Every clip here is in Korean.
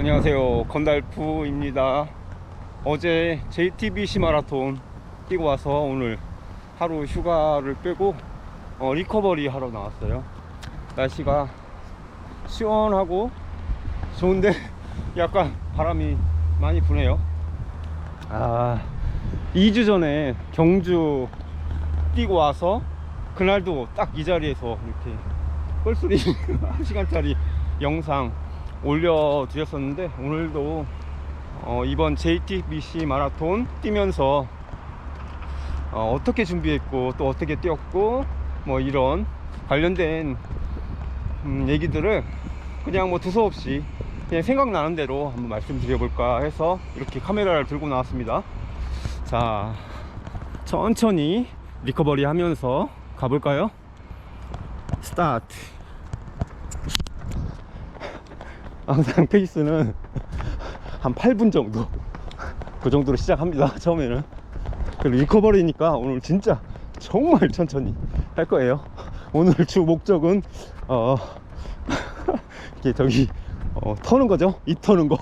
안녕하세요, 건달프입니다. 어제 JTBC 마라톤 뛰고 와서 오늘 하루 휴가를 빼고 리커버리 하러 나왔어요. 날씨가 시원하고 좋은데 약간 바람이 많이 부네요. 2주 전에 경주 뛰고 와서 그날도 딱 이 자리에서 이렇게 뻘소리 1시간짜리 영상 올려드렸었는데, 오늘도 이번 JTBC 마라톤 뛰면서 어떻게 준비했고 또 어떻게 뛰었고 뭐 이런 관련된 얘기들을 그냥 뭐 두서없이 그냥 생각나는 대로 한번 말씀드려볼까 해서 이렇게 카메라를 들고 나왔습니다. 자, 천천히 리커버리 하면서 가볼까요? 스타트. 항상 페이스는 한 8분 정도, 그 정도로 시작합니다, 처음에는. 그리고 리커버리니까 오늘 진짜 정말 천천히 할 거예요. 오늘 주 목적은 이렇게 저기 터는 거죠. 입 터는 거.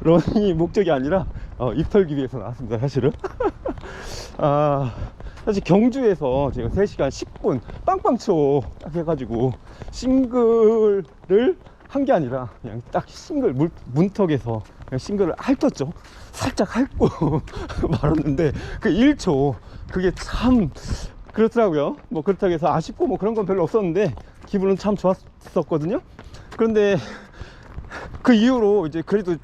러닝이 목적이 아니라 입 털기 위해서 나왔습니다, 사실은. 사실 경주에서 제가 3시간 10분 빵빵초 딱 해가지고 싱글을 한 게 아니라 그냥 딱 싱글 문턱에서 그냥 싱글을 핥았죠. 살짝 핥고 말았는데 그 1초 그게 참 그렇더라고요. 뭐 그렇다고 해서 아쉽고 뭐 그런 건 별로 없었는데 기분은 참 좋았었거든요. 그런데 그 이후로 이제 그래도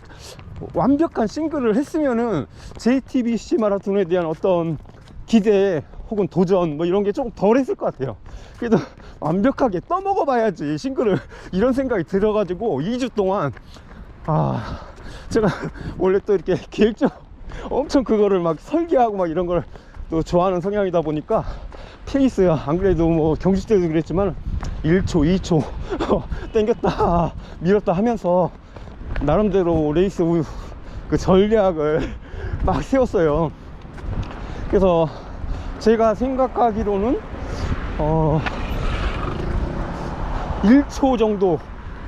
완벽한 싱글을 했으면은 JTBC 마라톤에 대한 어떤 기대 혹은 도전 뭐 이런 게 조금 덜 했을 것 같아요. 그래도 완벽하게 떠먹어 봐야지 싱글을, 이런 생각이 들어가지고 2주 동안 제가 원래 또 이렇게 계획적 엄청 그거를 막 설계하고 막 이런 걸 또 좋아하는 성향이다 보니까 페이스, 안 그래도 뭐 경주 때도 그랬지만 1초 2초 땡겼다 밀었다 하면서 나름대로 레이스 그 전략을 막 세웠어요. 그래서 제가 생각하기로는 1초 정도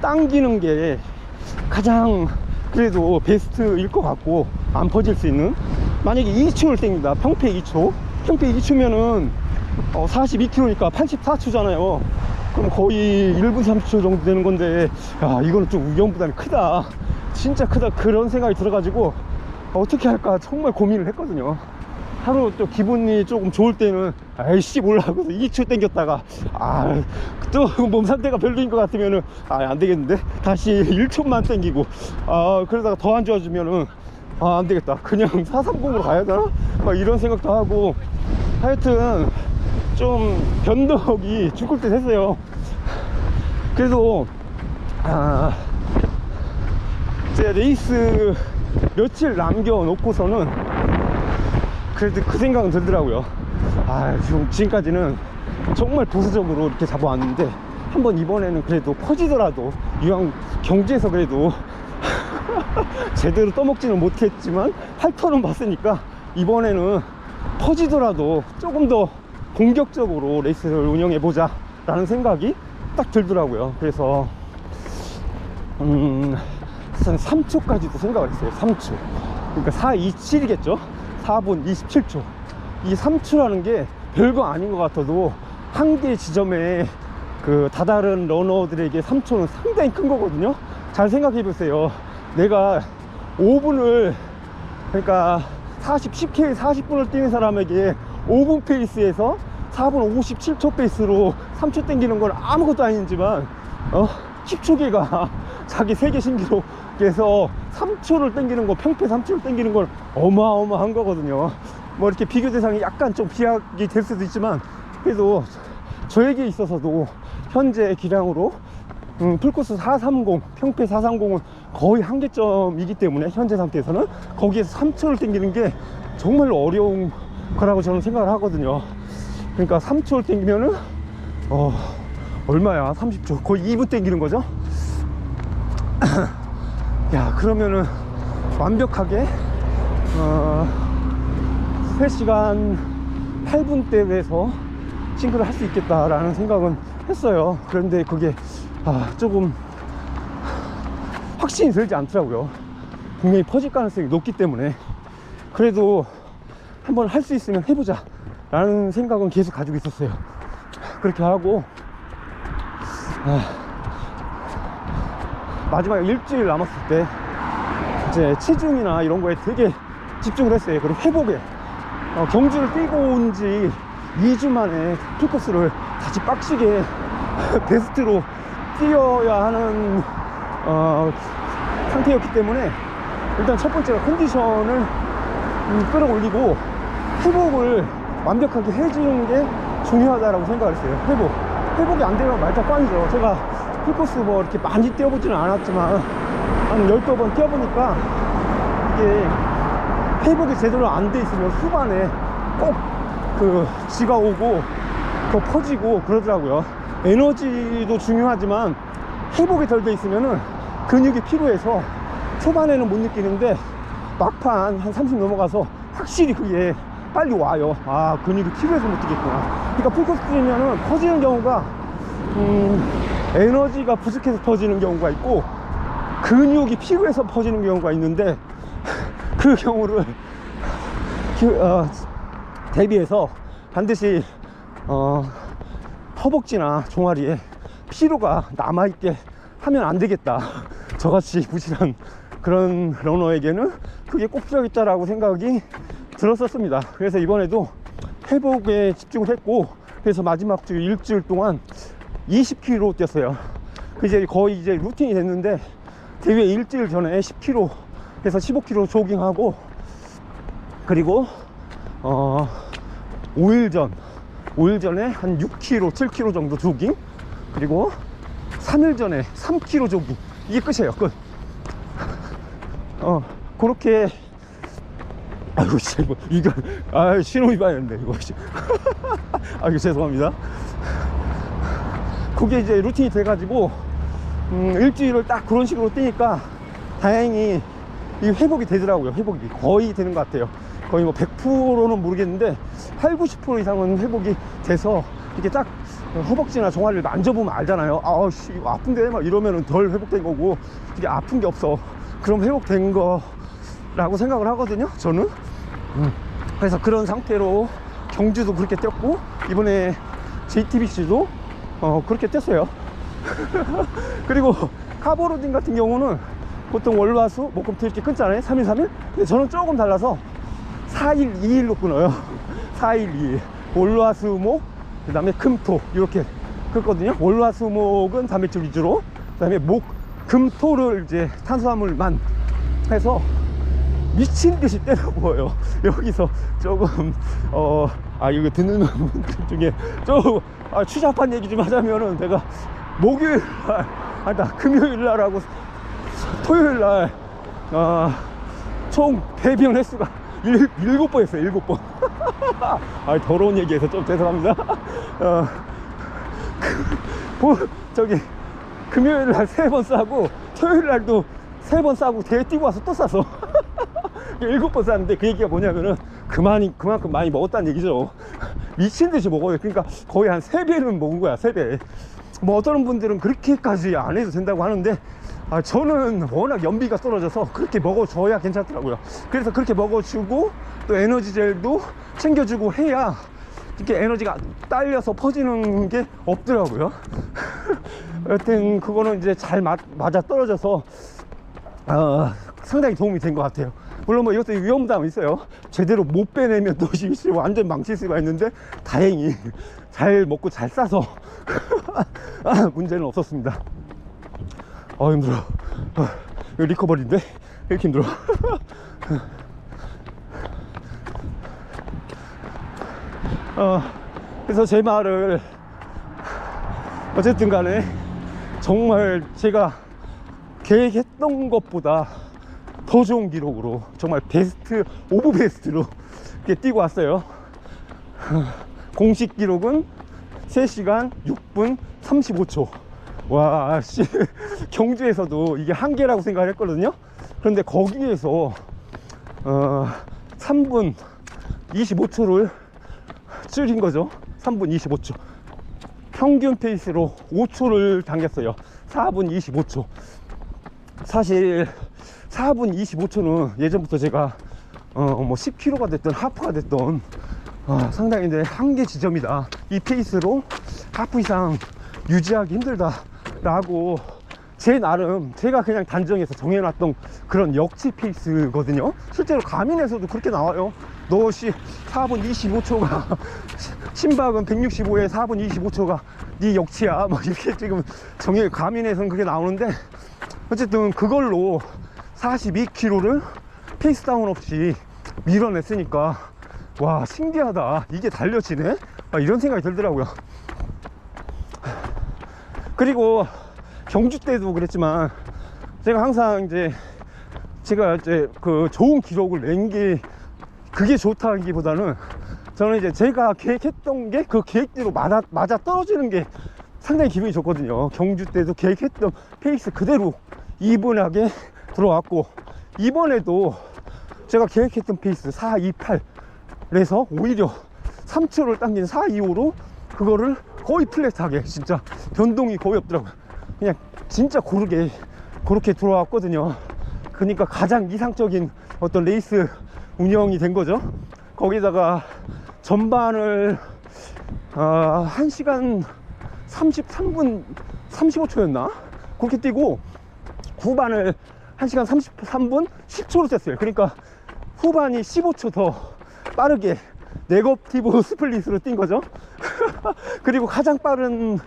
당기는 게 가장 그래도 베스트일 것 같고, 안 퍼질 수 있는, 만약에 2초를 땡긴다, 평페 2초, 평페 2초면은 42km니까 84초잖아요 그럼 거의 1분 30초 정도 되는 건데, 야, 이거는 좀 위험부담이 크다, 진짜 크다, 그런 생각이 들어가지고 어떻게 할까 정말 고민을 했거든요. 하루 또 기분이 조금 좋을 때는 아이씨 몰라 하고서 2초 땡겼다가 또 몸 상태가 별로인 것 같으면은 안 되겠는데 다시 1초만 땡기고, 그러다가 더 안 좋아지면은 안 되겠다, 그냥 430으로 가야 되나 막 이런 생각도 하고, 하여튼 좀 변덕이 죽을 듯 했어요. 그래도 제 레이스 며칠 남겨놓고서는 그래도 그 생각은 들더라고요. 지금까지는 정말 보수적으로 이렇게 잡아왔는데 한번 이번에는 그래도 퍼지더라도, 이왕 경주에서 그래도 제대로 떠먹지는 못했지만 핥터는 봤으니까 이번에는 퍼지더라도 조금 더 공격적으로 레이스를 운영해보자 라는 생각이 딱 들더라고요. 그래서 3초까지도 생각을 했어요. 3초, 그러니까 427이겠죠 4분 27초. 이 3초라는 게 별거 아닌 것 같아도 한 개 지점에 그 다다른 러너들에게 3초는 상당히 큰 거거든요. 잘 생각해 보세요. 내가 5분을, 그러니까 10K 40분을 뛰는 사람에게 5분 페이스에서 4분 57초 페이스로 3초 땡기는 건 아무것도 아니지만 10초계가 자기 세계 신기록에서 3초를 땡기는 거, 평패 3초를 땡기는 건 어마어마한 거거든요. 뭐 이렇게 비교 대상이 약간 좀 비약이 될 수도 있지만, 그래도 저에게 있어서도 현재 기량으로 풀코스 430, 평패 430은 거의 한계점이기 때문에 현재 상태에서는 거기에서 3초를 땡기는 게 정말로 어려운 거라고 저는 생각을 하거든요. 그러니까 3초를 땡기면은 얼마야, 30초, 거의 2분 땡기는 거죠. 야, 그러면은 완벽하게 3시간 8분대에서 싱글을 할 수 있겠다라는 생각은 했어요. 그런데 그게 조금 확신이 들지 않더라고요. 분명히 퍼질 가능성이 높기 때문에. 그래도 한번 할 수 있으면 해보자 라는 생각은 계속 가지고 있었어요. 그렇게 하고 마지막 일주일 남았을 때 이제 체중이나 이런 거에 되게 집중을 했어요. 그리고 회복에 경주를 뛰고 온 지 2주 만에 풀코스를 다시 빡시게 베스트로 뛰어야 하는 상태였기 때문에 일단 첫 번째가 컨디션을 끌어올리고 회복을 완벽하게 해주는 게 중요하다라고 생각을 했어요. 회복이 안 되면 말짱 꽝이죠. 제가 풀코스 뭐 이렇게 많이 뛰어보지는 않았지만 한 10번 뛰어보니까 이게 회복이 제대로 안 돼 있으면 후반에 꼭 그 쥐가 오고 더 퍼지고 그러더라고요. 에너지도 중요하지만 회복이 덜 돼 있으면은 근육이 피로해서 초반에는 못 느끼는데 막판 한 30 넘어가서 확실히 그게 빨리 와요. 아, 근육이 피로해서 못 뛰겠구나. 그러니까 풀코스 뛰면은 퍼지는 경우가 에너지가 부족해서 퍼지는 경우가 있고 근육이 피로해서 퍼지는 경우가 있는데 그 경우를 대비해서 반드시 허벅지나 종아리에 피로가 남아있게 하면 안 되겠다. 저같이 부실한 그런 러너에게는 그게 꼭 필요하겠다라고 생각이 들었었습니다. 그래서 이번에도 회복에 집중을 했고, 그래서 마지막 주 일주일 동안 20km 뛰었어요. 이제 거의 이제 루틴이 됐는데, 대회 일주일 전에 10km 해서 15km 조깅하고, 그리고 5일 전에 한 6km, 7km 정도 조깅, 그리고 3일 전에 3km 조깅. 이게 끝이에요, 끝. 그렇게. 아이고, 진짜, 이거, 신호위반이었네, 이거. 아이고, 죄송합니다. 그게 이제 루틴이 돼가지고, 일주일을 딱 그런 식으로 뛰니까, 다행히, 이 회복이 되더라고요. 회복이 거의 되는 것 같아요. 거의 뭐 100%는 모르겠는데, 8, 90% 이상은 회복이 돼서, 이렇게 딱, 허벅지나 종아리를 만져보면 알잖아요. 아우씨, 이거 아픈데? 막 이러면은 덜 회복된 거고, 이게 아픈 게 없어. 그럼 회복된 거라고 생각을 하거든요, 저는. 그래서 그런 상태로 경주도 그렇게 뛰었고, 이번에 JTBC도 그렇게 뛰었어요. 그리고 카보로딩 같은 경우는 보통 월화수 목금토 이렇게 끊잖아요. 3일 3일. 근데 저는 조금 달라서 4일 2일로 끊어요. 4일 2일. 월화수목, 그 다음에 금토 이렇게 끊거든요. 월화수목은 단백질 위주로, 그 다음에 금토를 이제 탄수화물만 해서 미친 듯이 때려 부어요. 여기서 조금 이거 듣는 분들 중에 좀 추잡한 얘기 좀 하자면은, 제가 목요일 날, 금요일 날하고 토요일 날 총 배변 횟수가 7번 했어요. 7번. 더러운 얘기해서 좀 죄송합니다. 금요일 날 3번 싸고, 토요일 날도 3번 싸고, 대회 뛰고 와서 또 쌌어. 7번 쌌는데, 그 얘기가 뭐냐면은 그만큼 많이 먹었다는 얘기죠. 미친 듯이 먹어요. 그러니까 거의 한 3배는 먹은 거야. 3배. 뭐 어떤 분들은 그렇게까지 안 해도 된다고 하는데, 저는 워낙 연비가 떨어져서 그렇게 먹어줘야 괜찮더라고요. 그래서 그렇게 먹어주고, 또 에너지젤도 챙겨주고 해야 이렇게 에너지가 딸려서 퍼지는 게 없더라고요. 여튼 그거는 이제 잘 맞아 떨어져서 상당히 도움이 된 것 같아요. 물론 뭐 이것도 위험담이 있어요. 제대로 못 빼내면 또 완전 망칠 수가 있는데, 다행히 잘 먹고 잘 싸서 문제는 없었습니다. 힘들어. 이거 리커버리인데 이렇게 힘들어. 그래서 제 말을 어쨌든 간에 정말 제가 계획했던 것보다 더 좋은 기록으로, 정말 베스트 오브 베스트로 이렇게 뛰고 왔어요. 공식 기록은 3시간 6분 35초. 와, 씨, 경주에서도 이게 한계라고 생각을 했거든요. 그런데 거기에서 3분 25초를 줄인 거죠. 3분 25초. 평균 페이스로 5초를 당겼어요. 4분 25초. 사실 4분 25초는 예전부터 제가 뭐 10km가 됐던 하프가 됐던 상당히 이제 한계 지점이다. 이 페이스로 하프 이상 유지하기 힘들다 라고 제 나름 제가 그냥 단정해서 정해놨던 그런 역치 페이스거든요. 실제로 가민에서도 그렇게 나와요. 너 4분 25초가 심박은 165에 4분 25초가 네 역치야 막 이렇게 지금 가민에서는 그게 나오는데, 어쨌든 그걸로 42km를 페이스 다운 없이 밀어냈으니까 와 신기하다, 이게 달려지네, 이런 생각이 들더라고요. 그리고 경주 때도 그랬지만 제가 항상 제가 그 좋은 기록을 낸 게 그게 좋다기보다는 저는 이제 제가 계획했던 게 그 계획대로 맞아 떨어지는 게 상당히 기분이 좋거든요. 경주 때도 계획했던 페이스 그대로 이분하게 들어왔고, 이번에도 제가 계획했던 페이스 428에서 오히려 3초를 당긴 425로 그거를 거의 플랫하게, 진짜 변동이 거의 없더라고요. 그냥 진짜 고르게 그렇게 들어왔거든요. 그러니까 가장 이상적인 어떤 레이스 운영이 된 거죠. 거기다가 전반을 1시간 33분 35초였나? 그렇게 뛰고 후반을 1시간 33분 10초로 뛰었어요. 그러니까 후반이 15초 더 빠르게 네거티브 스플릿으로 뛴 거죠. 그리고 가장 빠른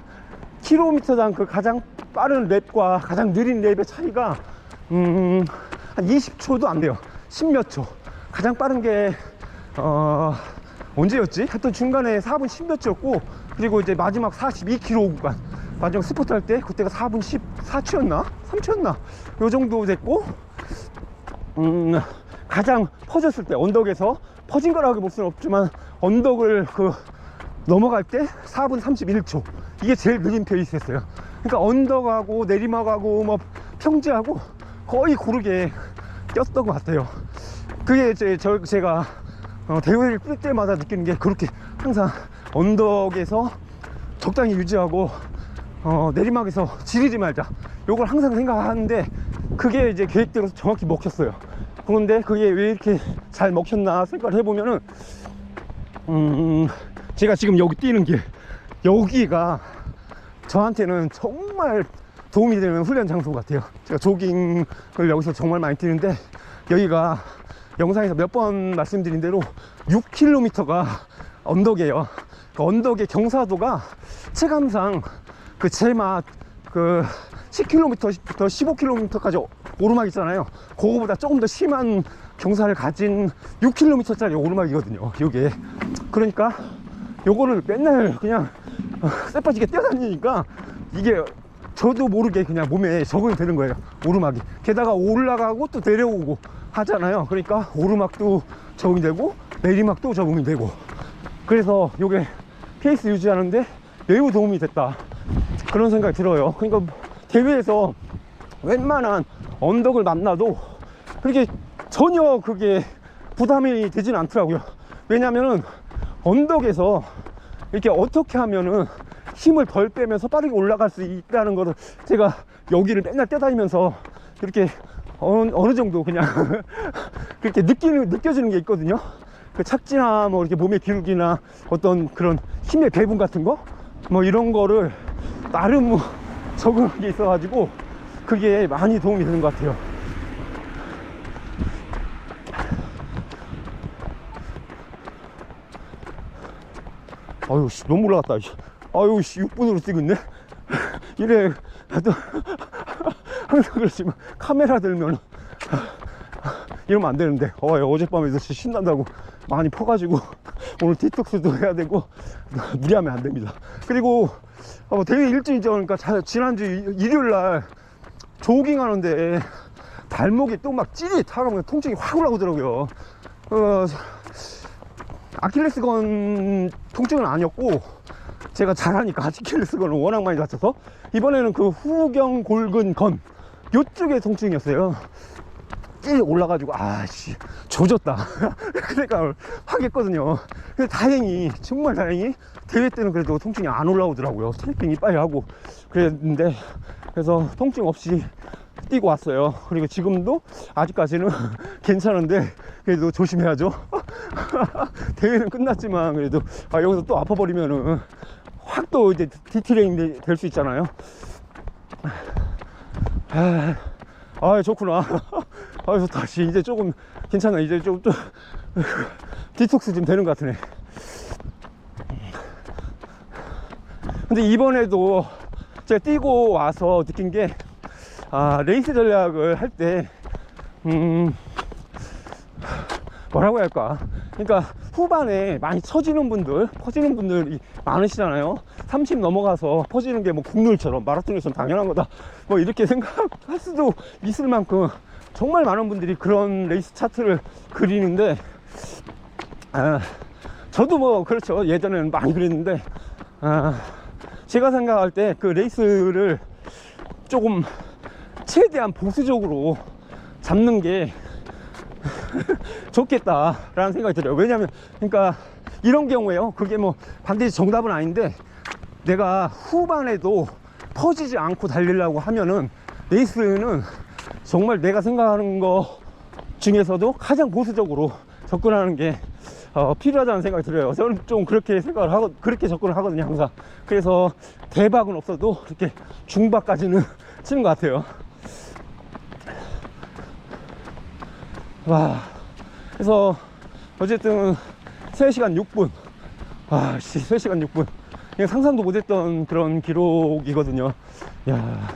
킬로미터당 그 가장 빠른 랩과 가장 느린 랩의 차이가 한 20초도 안 돼요. 10몇 초. 가장 빠른 게 언제였지? 하여튼 중간에 4분 10몇 초였고, 그리고 이제 마지막 42km 구간 마지막 스포트 할 때 그때가 4분 14초였나? 3초였나? 요 정도 됐고, 가장 퍼졌을 때 언덕에서 퍼진 거라고 볼 수는 없지만 언덕을 넘어갈 때 4분 31초, 이게 제일 느린 페이스였어요. 그러니까 언덕하고 내리막하고 뭐 평지하고 거의 고르게 뛰었던 것 같아요. 그게 제가 대회를 뛸 때마다 느끼는 게, 그렇게 항상 언덕에서 적당히 유지하고 내리막에서 지르지 말자, 요걸 항상 생각하는데 그게 이제 계획대로 정확히 먹혔어요. 그런데 그게 왜 이렇게 잘 먹혔나 생각을 해보면은 제가 지금 여기 뛰는 게, 여기가 저한테는 정말 도움이 되는 훈련 장소 같아요. 제가 조깅을 여기서 정말 많이 뛰는데, 여기가 영상에서 몇 번 말씀드린 대로 6km가 언덕이에요. 그 언덕의 경사도가 체감상 제맛 10km부터 15km까지 오르막 있잖아요. 그거보다 조금 더 심한 경사를 가진 6km짜리 오르막이거든요, 요게. 그러니까 요거를 맨날 그냥 쎄빠지게 뛰어다니니까 이게 저도 모르게 그냥 몸에 적응이 되는 거예요, 오르막이. 게다가 올라가고 또 내려오고 하잖아요. 그러니까 오르막도 적응이 되고 내리막도 적응이 되고, 그래서 요게 페이스 유지하는데 매우 도움이 됐다, 그런 생각이 들어요. 그러니까 대회에서 웬만한 언덕을 만나도 그렇게 전혀 그게 부담이 되진 않더라고요. 왜냐면은 언덕에서 이렇게 어떻게 하면은 힘을 덜 빼면서 빠르게 올라갈 수 있다는 거를 제가 여기를 맨날 뛰어다니면서 이렇게 어느 정도 그냥 그렇게 느껴지는 게 있거든요. 그 착지나 뭐 이렇게 몸의 기울기나 어떤 그런 힘의 배분 같은 거, 뭐 이런 거를 나름 적응한 게 있어가지고 그게 많이 도움이 되는 것 같아요. 아유 씨, 너무 올라갔다. 아유 씨, 6분으로 뛰고 있네. 이래 또 항상 그렇지만 카메라 들면 이러면 안 되는데, 어젯밤에 진짜 신난다고 많이 퍼가지고 오늘 디톡스도 해야 되고 무리하면 안 됩니다. 그리고 대회 일주일 전, 그러니까 지난주 일요일날 조깅하는데 발목이 또 막 찌릿하고 통증이 확 올라오더라고요. 아킬레스건 통증은 아니었고, 제가 잘하니까 아킬레스건을 워낙 많이 다쳐서 이번에는 그 후경골근건 요쪽에 통증이었어요. 찌릿 올라가지고 아씨 조졌다 그 생각을 확 했거든요. 근데 다행히, 정말 다행히 대회 때는 그래도 통증이 안 올라오더라고요. 스트레칭이 빨리 하고 그랬는데, 그래서 통증 없이 뛰고 왔어요. 그리고 지금도 아직까지는 괜찮은데 그래도 조심해야죠. 대회는 끝났지만 그래도 여기서 또 아파버리면은 확 또 이제 디트레인 될 수 있잖아요. 좋구나. 그래서 다시 이제 조금 괜찮아. 이제 좀 디톡스 좀 되는 것 같으네. 근데 이번에도 제가 뛰고 와서 느낀 게 레이스 전략을 할 때 뭐라고 해야 할까, 그러니까 후반에 많이 퍼지는 분들이 많으시잖아요. 30 넘어가서 퍼지는 게 뭐 국룰처럼, 마라톤에서는 당연한 거다 뭐 이렇게 생각할 수도 있을 만큼 정말 많은 분들이 그런 레이스 차트를 그리는데, 저도 뭐 그렇죠. 예전에는 많이 그랬는데 제가 생각할 때 그 레이스를 조금 최대한 보수적으로 잡는 게 좋겠다라는 생각이 들어요. 왜냐면 그러니까 이런 경우에요, 그게 뭐 반드시 정답은 아닌데, 내가 후반에도 퍼지지 않고 달리려고 하면은 레이스는 정말 내가 생각하는 거 중에서도 가장 보수적으로 접근하는 게 필요하다는 생각이 들어요. 저는 좀 그렇게 그렇게 접근을 하거든요, 항상. 그래서 대박은 없어도 이렇게 중박까지는 치는 것 같아요. 그래서 어쨌든 3시간 6분 3시간 6분 그냥 상상도 못했던 그런 기록이거든요. 야,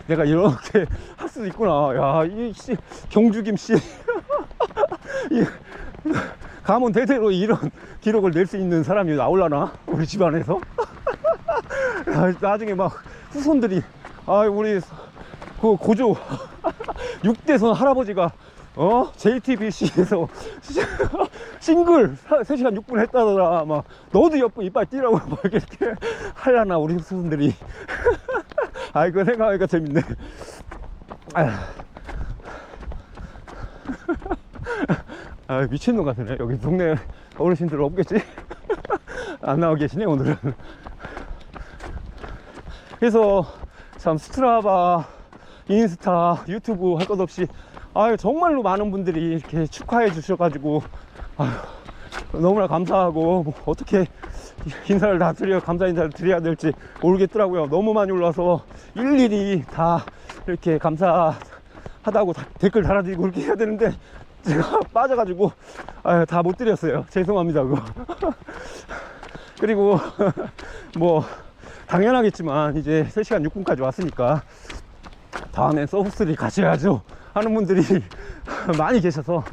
내가 이렇게 할 수도 있구나. 이 경주김씨 가문 대대로 이런 기록을 낼 수 있는 사람이 나올라나, 우리 집안에서. 나중에 막 후손들이 우리 그 고조 6대선 할아버지가 JTBC에서 싱글 3시간 6분 했다더라, 막 너도 이빨 뛰라고 막 이렇게 하려나, 우리 후손들이. 그거 생각하니까 재밌네. 미친놈 같으네. 여기 동네 어르신들 없겠지? 안 나와 계시네, 오늘은. 그래서 참 스트라바, 인스타, 유튜브 할 것 없이 정말로 많은 분들이 이렇게 축하해 주셔가지고 너무나 감사하고, 뭐 어떻게 인사를 다 감사 인사를 드려야 될지 모르겠더라고요. 너무 많이 올라서 일일이 다 이렇게 감사하다고 댓글 달아드리고 그렇게 해야 되는데, 제가 빠져가지고 다 못 드렸어요. 죄송합니다, 그거. 그리고 뭐 당연하겠지만 이제 3시간 6분까지 왔으니까 다음엔 서브3 같이 해야죠 하는 분들이 많이 계셔서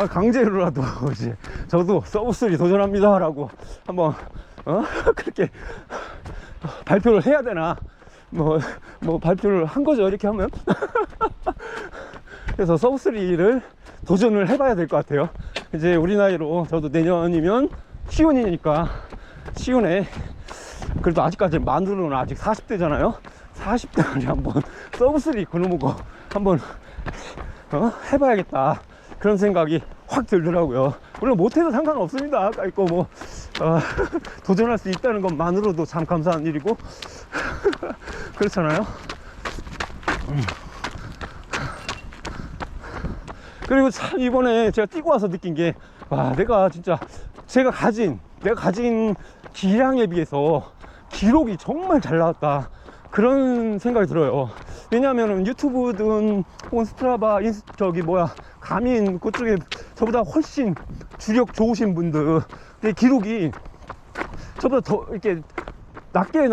강제로라도 이제 저도 서브3 도전합니다 라고 한번 그렇게 발표를 해야 되나, 뭐 발표를 한 거죠, 이렇게 하면. 그래서 서브3를 도전을 해봐야 될 것 같아요. 이제 우리 나이로 저도 내년이면 시운이니까, 시운에 그래도 아직까지 만으로는 아직 40대잖아요 40대 안에 한번 서브3 그놈의 거 한번 해봐야겠다, 그런 생각이 확 들더라고요. 물론 못해도 상관없습니다. 아까 있고 뭐 도전할 수 있다는 것만으로도 참 감사한 일이고 그렇잖아요. 그리고 참 이번에 제가 뛰고 와서 느낀 게, 내가 진짜 내가 가진 기량에 비해서 기록이 정말 잘 나왔다, 그런 생각이 들어요. 왜냐하면 유튜브든 혹은 스트라바, 가민 그쪽에 저보다 훨씬 주력 좋으신 분들의 기록이 저보다 더 이렇게 낮게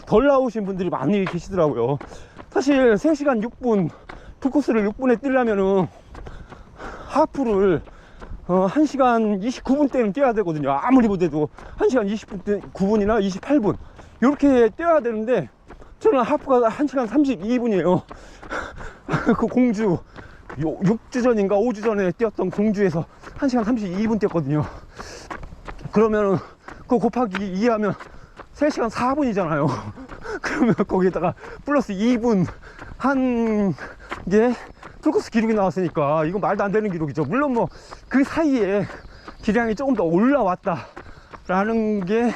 덜 나오신 분들이 많이 계시더라고요. 사실 3시간 6분 풀코스를 6분에 뛰려면은 하프를 1시간 29분 때는 뛰어야 되거든요. 아무리 못해도 1시간 29분이나 28분 이렇게 뛰어야 되는데, 저는 하프가 1시간 32분이에요 그 공주 6주 전인가 5주 전에 뛰었던 공주에서 1시간 32분 뛰었거든요. 그러면 그거 곱하기 2하면 3시간 4분이잖아요 그러면 거기에다가 플러스 2분 한 게 풀코스 기록이 나왔으니까 이건 말도 안 되는 기록이죠. 물론 뭐 그 사이에 기량이 조금 더 올라왔다 라는 게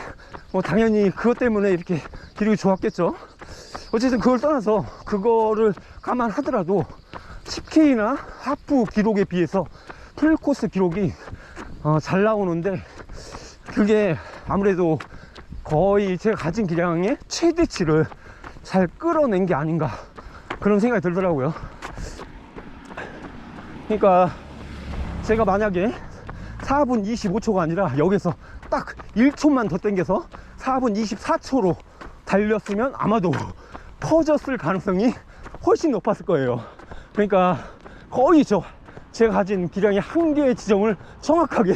뭐 당연히 그것 때문에 이렇게 기록이 좋았겠죠. 어쨌든 그걸 떠나서 감안하더라도 10K나 하프 기록에 비해서 풀코스 기록이 잘 나오는데, 그게 아무래도 거의 제가 가진 기량의 최대치를 잘 끌어낸 게 아닌가, 그런 생각이 들더라고요. 그러니까 제가 만약에 4분 25초가 아니라 여기서 딱 1초만 더 당겨서 4분 24초로 달렸으면 아마도 퍼졌을 가능성이 훨씬 높았을 거예요. 그러니까 거의 제가 가진 기량의 한계의 지점을 정확하게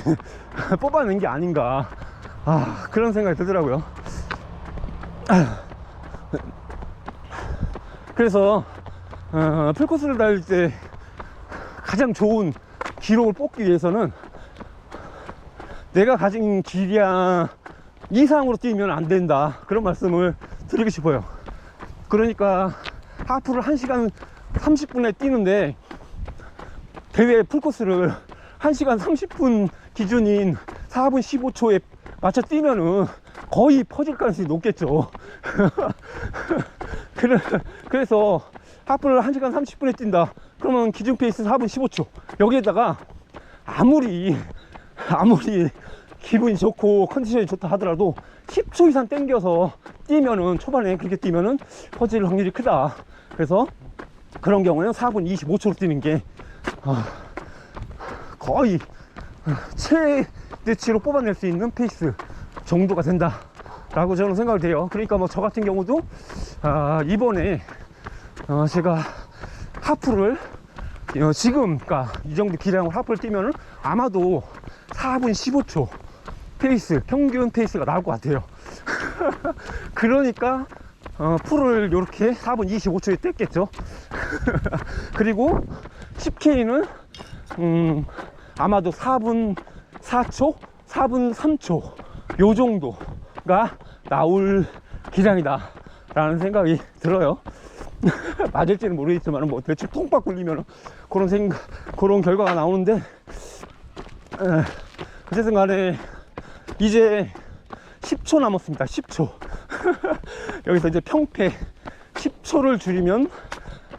뽑아낸 게 아닌가, 그런 생각이 들더라고요. 그래서 풀코스를 달릴 때 가장 좋은 기록을 뽑기 위해서는 내가 가진 기량 이상으로 뛰면 안 된다, 그런 말씀을 드리고 싶어요. 그러니까 하프를 1시간 30분에 뛰는데 대회 풀코스를 1시간 30분 기준인 4분 15초에 맞춰 뛰면은 거의 퍼질 가능성이 높겠죠. 그래서 하프를 1시간 30분에 뛴다 그러면 기준 페이스 4분 15초, 여기에다가 아무리 기분이 좋고 컨디션이 좋다 하더라도 10초 이상 땡겨서 뛰면은, 초반에 그렇게 뛰면은 퍼질 확률이 크다. 그래서 그런 경우에는 4분 25초로 뛰는 게 거의 최대치로 뽑아낼 수 있는 페이스 정도가 된다 라고 저는 생각을 해요. 그러니까 뭐 저 같은 경우도 이번에 제가 하프를 지금, 그러니까 이 정도 기량으로 하프를 뛰면은 아마도 4분 15초 페이스, 평균 페이스가 나올 것 같아요. 그러니까 풀을 이렇게 4분 25초에 뗐겠죠. 그리고 10K는 아마도 4분 4초, 4분 3초 요 정도가 나올 기량이다 라는 생각이 들어요. 맞을지는 모르겠지만 뭐 대충 통박 굴리면 그런 결과가 나오는데, 어쨌든 간에 이제 10초 남았습니다. 10초. 여기서 이제 평패 10초를 줄이면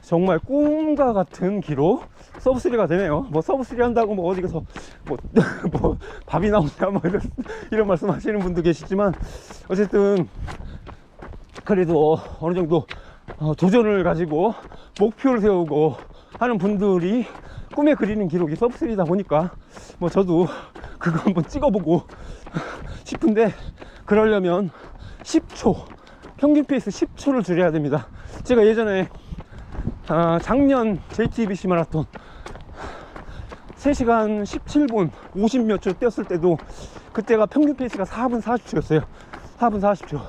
정말 꿈과 같은 기록 서브3가 되네요. 뭐 서브3 한다고 뭐 어디 가서 뭐 밥이 나오냐 뭐 이런 말씀 하시는 분도 계시지만, 어쨌든 그래도 어느 정도 도전을 가지고 목표를 세우고 하는 분들이 꿈에 그리는 기록이 서브3다 보니까 뭐 저도 그거 한번 찍어보고 싶은데, 그러려면 10초, 평균 페이스 10초를 줄여야 됩니다. 제가 예전에 작년 JTBC 마라톤 3시간 17분 50 몇 초 뛰었을 때도 그때가 평균 페이스가 4분 40초였어요. 4분 40초.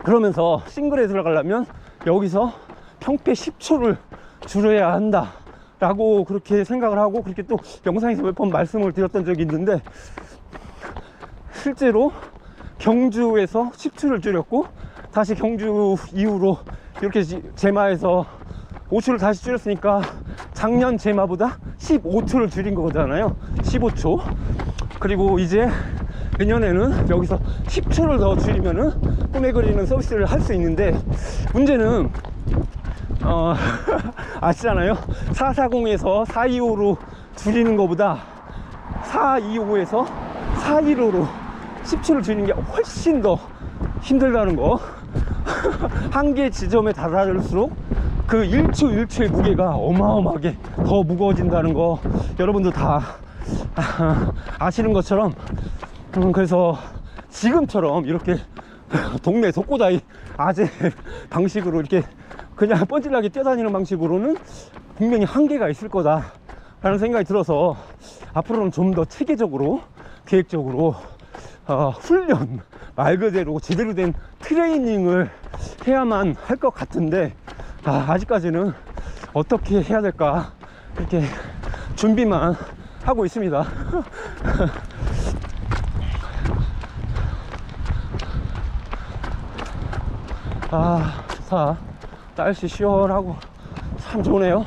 그러면서 싱글에 들어가려면 여기서 평패 10초를 줄여야 한다 라고 그렇게 생각을 하고, 그렇게 또 영상에서 몇 번 말씀을 드렸던 적이 있는데, 실제로 경주에서 10초를 줄였고, 다시 경주 이후로 이렇게 제마에서 5초를 다시 줄였으니까 작년 제마보다 15초를 줄인 거잖아요. 15초. 그리고 이제 내년에는 여기서 10초를 더 줄이면은 꿈에 그리는 서비스를 할 수 있는데, 문제는 아시잖아요. 440에서 425로 줄이는 것보다 425에서 415로 10초를 줄이는 게 훨씬 더 힘들다는 거. 한계 지점에 다다를수록 그 1초 1초의 무게가 어마어마하게 더 무거워진다는 거 여러분도 다 아시는 것처럼, 그래서 지금처럼 이렇게 동네 독고다이 아재 방식으로 이렇게 그냥 뻔질나게 뛰어다니는 방식으로는 분명히 한계가 있을 거다 라는 생각이 들어서, 앞으로는 좀 더 체계적으로 계획적으로 훈련, 말 그대로 제대로 된 트레이닝을 해야만 할 것 같은데, 아직까지는 어떻게 해야 될까 이렇게 준비만 하고 있습니다. 좋다. 날씨 시원하고 참 좋네요.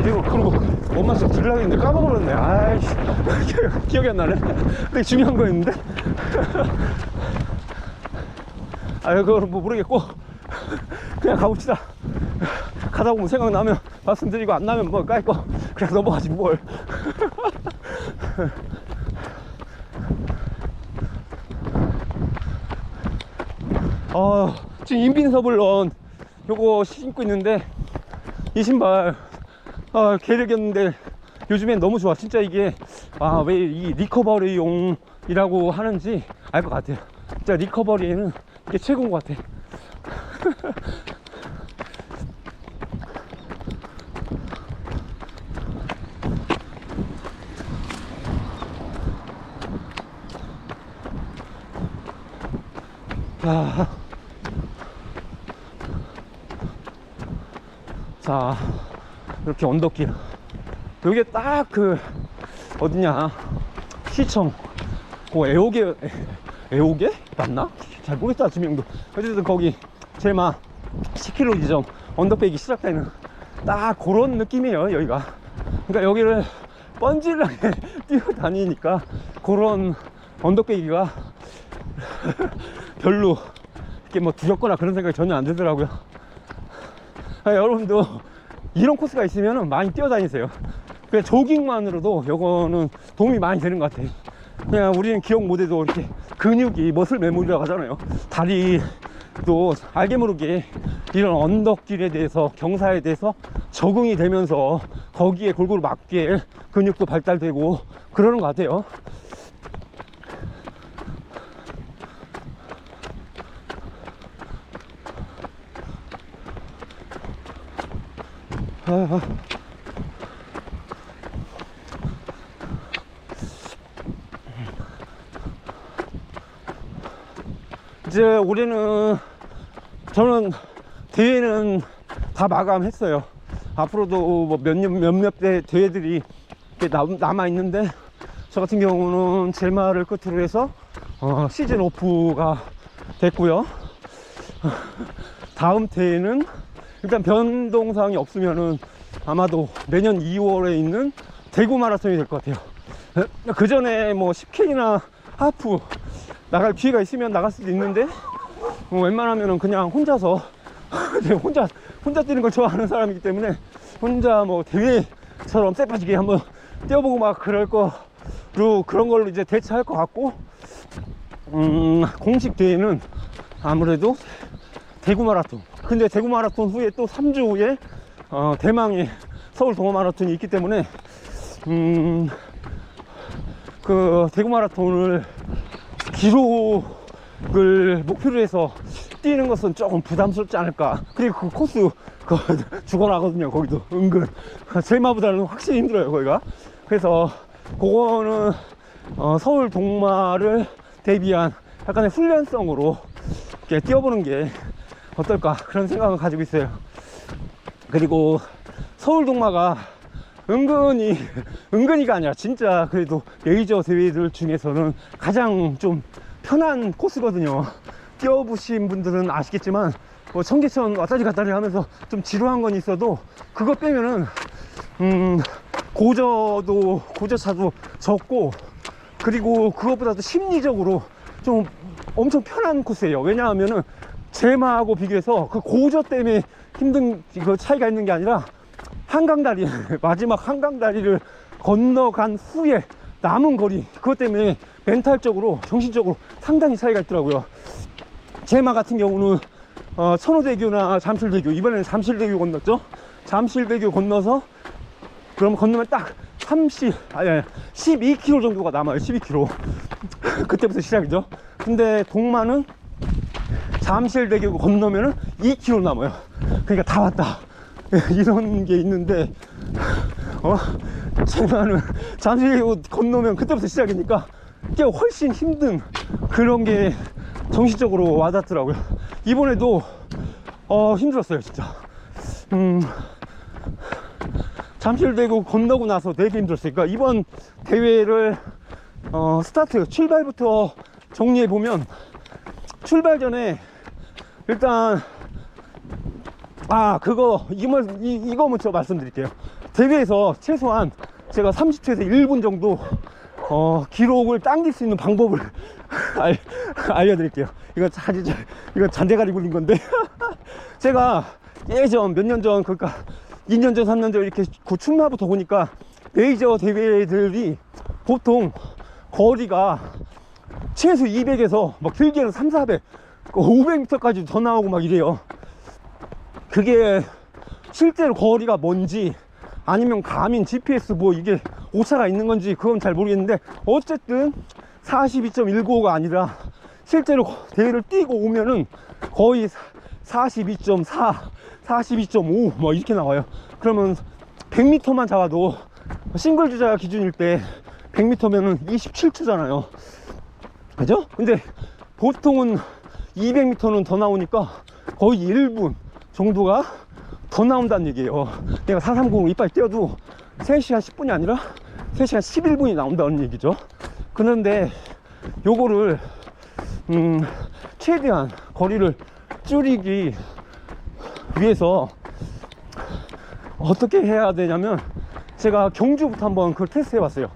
그리고 엄마 좀 들으려고 했는데 까먹었네. 아이씨. 기억이 안 나네. 되게 중요한 거였는데. 그거는 뭐 모르겠고 그냥 가봅시다. 가다 보면 생각나면 말씀드리고 안 나면 뭐 깔 거 그냥 넘어가지 뭘. 지금 인빈서블런 요거 신고 있는데 이 신발 계력이었는데 요즘엔 너무 좋아. 진짜 이게 왜 이 리커버리용이라고 하는지 알 것 같아요. 진짜 리커버리에는 이게 최고인 것 같아. 자, 이렇게 언덕길. 여기에 딱 어디냐, 시청 애호개 맞나? 잘 모르겠다 지명도. 어쨌든 거기 제마 10km 지점 언덕배기 시작되는 딱 그런 느낌이에요 여기가. 그러니까 여기를 뻔질하게 뛰어다니니까 그런 언덕배기가 별로 이렇게 뭐 두렵거나 그런 생각이 전혀 안 들더라고요. 여러분도 이런 코스가 있으면 많이 뛰어다니세요. 그냥 조깅만으로도 이거는 도움이 많이 되는 것 같아요. 그냥 우리는 기억 못해도 이렇게 근육이 머슬 메모리라고 하잖아요. 다리도 알게 모르게 이런 언덕길에 대해서, 경사에 대해서 적응이 되면서 거기에 골고루 맞게 근육도 발달되고 그러는 것 같아요. 이제 올해는 저는 대회는 다 마감했어요. 앞으로도 뭐 몇몇 대회들이 남아 있는데, 저 같은 경우는 젤마를 끝으로 해서 시즌 오프가 됐고요. 다음 대회는 일단 변동사항이 없으면은 아마도 내년 2월에 있는 대구 마라톤이 될 것 같아요. 그 전에 뭐 10K나 하프 나갈 기회가 있으면 나갈 수도 있는데, 웬만하면은 그냥 혼자서 혼자 뛰는 걸 좋아하는 사람이기 때문에 혼자 뭐 대회처럼 쎄빠지게 한번 뛰어보고 막 그럴 거로, 그런 걸로 이제 대처할 것 같고, 공식 대회는 아무래도 대구 마라톤. 근데 대구 마라톤 후에 또 3주 후에 대망의 서울 동호 마라톤이 있기 때문에 그 대구 마라톤을 기록을 목표로 해서 뛰는 것은 조금 부담스럽지 않을까. 그리고 그 코스 죽어나거든요. 거기도 은근 젤마보다는 확실히 힘들어요 거기가. 그래서 그거는 서울 동마를 대비한 약간의 훈련성으로 이렇게 뛰어보는 게 어떨까, 그런 생각을 가지고 있어요. 그리고 서울 동마가 은근히가 아니라 진짜 그래도 메이저 대회들 중에서는 가장 좀 편한 코스거든요. 뛰어보신 분들은 아시겠지만 뭐 청계천 왔다리 갔다리 하면서 좀 지루한 건 있어도 그거 빼면은 고저차도 적고, 그리고 그것보다도 심리적으로 좀 엄청 편한 코스예요. 왜냐하면은 제마하고 비교해서 그 고저 때문에 힘든 그 차이가 있는 게 아니라 한강다리 마지막 한강다리를 건너간 후에 남은 거리, 그것 때문에 멘탈적으로 정신적으로 상당히 차이가 있더라고요. 제마 같은 경우는 천호대교나 잠실대교, 이번에는 잠실대교 건넜죠. 잠실대교 건너서 그럼 건너면 딱 12km 정도가 남아요. 12km 그때부터 시작이죠. 근데 동마는 잠실대교 건너면은 2km 남아요. 그러니까 다 왔다 이런 게 있는데, 제가는 잠실대교 건너면 그때부터 시작이니까 꽤 훨씬 힘든 그런 게 정신적으로 와닿더라고요. 이번에도 힘들었어요 진짜. 잠실대교 건너고 나서 되게 힘들었어요. 그러니까 이번 대회를 스타트 출발부터 정리해보면, 출발 전에 일단 이거 먼저 말씀드릴게요. 대회에서 최소한 제가 30초에서 1분 정도 기록을 당길 수 있는 방법을 알려드릴게요. 이건 잔대가리 굴린 건데 제가 예전 몇 년 전, 그러니까 2년 전 3년 전 이렇게 춘마부터 보니까 메이저 대회들이 보통 거리가 최소 200에서 막 길게는 3, 400, 500m까지 더 나오고 막 이래요. 그게 실제로 거리가 뭔지 아니면 가민 GPS 뭐 이게 오차가 있는 건지 그건 잘 모르겠는데, 어쨌든 42.195가 아니라 실제로 대회를 뛰고 오면은 거의 42.4, 42.5 뭐 이렇게 나와요. 그러면 100m만 잡아도 싱글 주자 기준일 때 100m면은 27초잖아요. 그죠? 근데 보통은 200m는 더 나오니까 거의 1분 정도가 더 나온다는 얘기예요. 내가 430 이빨 뛰어도 3시간 10분이 아니라 3시간 11분이 나온다는 얘기죠. 그런데 요거를 최대한 거리를 줄이기 위해서 어떻게 해야 되냐면, 제가 경주부터 한번 그걸 테스트 해봤어요.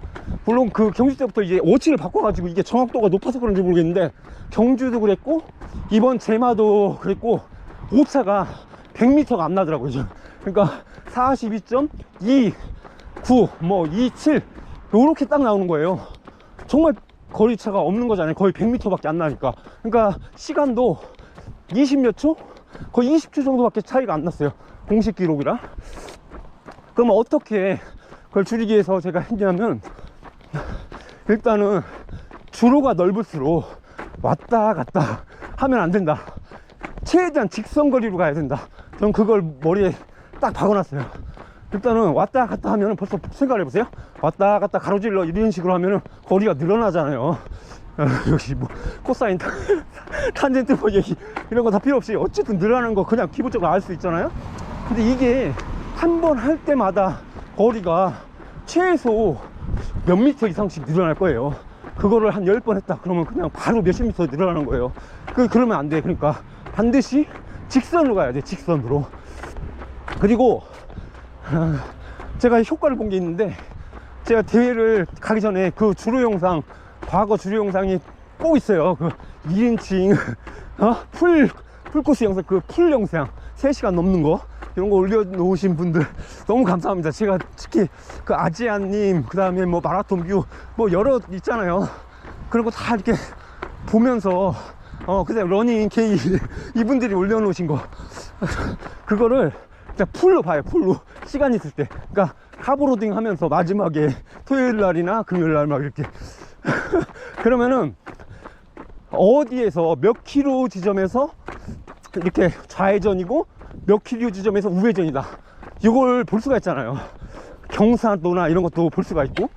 물론 그 경주 때부터 이제 워치를 바꿔가지고 이게 정확도가 높아서 그런지 모르겠는데, 경주도 그랬고 이번 제마도 그랬고 오차가 100m가 안 나더라고요. 그러니까 42.29 뭐 27 요렇게 딱 나오는 거예요. 정말 거리차가 없는 거잖아요. 거의 100m밖에 안 나니까. 그러니까 시간도 20몇 초? 거의 20초 정도밖에 차이가 안 났어요, 공식 기록이랑. 그러면 어떻게 그걸 줄이기 위해서 제가 했냐면, 일단은 주로가 넓을수록 왔다 갔다 하면 안 된다. 최대한 직선거리로 가야 된다. 저는 그걸 머리에 딱 박아놨어요. 일단은 왔다 갔다 하면 벌써 생각을 해보세요. 왔다 갔다 가로질러 이런 식으로 하면은 거리가 늘어나잖아요. 여기 뭐 코사인 탄젠트 뭐 얘기 이런 거 다 필요 없이 어쨌든 늘어나는 거 그냥 기본적으로 알 수 있잖아요. 근데 이게 한 번 할 때마다 거리가 최소 몇 미터 이상씩 늘어날 거예요. 그거를 한 10번 했다 그러면 그냥 바로 몇십 미터 늘어나는 거예요. 그러면 안 돼. 그러니까 반드시 직선으로 가야 돼, 직선으로. 그리고 제가 효과를 본 게 있는데, 제가 대회를 가기 전에 그 주로 영상, 과거 주로 영상이 꼭 있어요. 그 2인칭 풀코스 영상, 그 풀 영상 3시간 넘는 거, 이런 거 올려놓으신 분들 너무 감사합니다. 제가 특히 그 아지아님, 그 다음에 뭐 마라톤 뷰 뭐 여러 있잖아요. 그런 거 다 이렇게 보면서 그다음에 러닝 K 이분들이 올려놓으신 거 그거를 그냥 풀로 봐요. 풀로 시간 있을 때. 그러니까 카보로딩 하면서 마지막에 토요일 날이나 금요일 날 막 이렇게 그러면은 어디에서 몇 킬로 지점에서 이렇게 좌회전이고 몇 킬로 지점에서 우회전이다, 이걸 볼 수가 있잖아요. 경사도나 이런 것도 볼 수가 있고.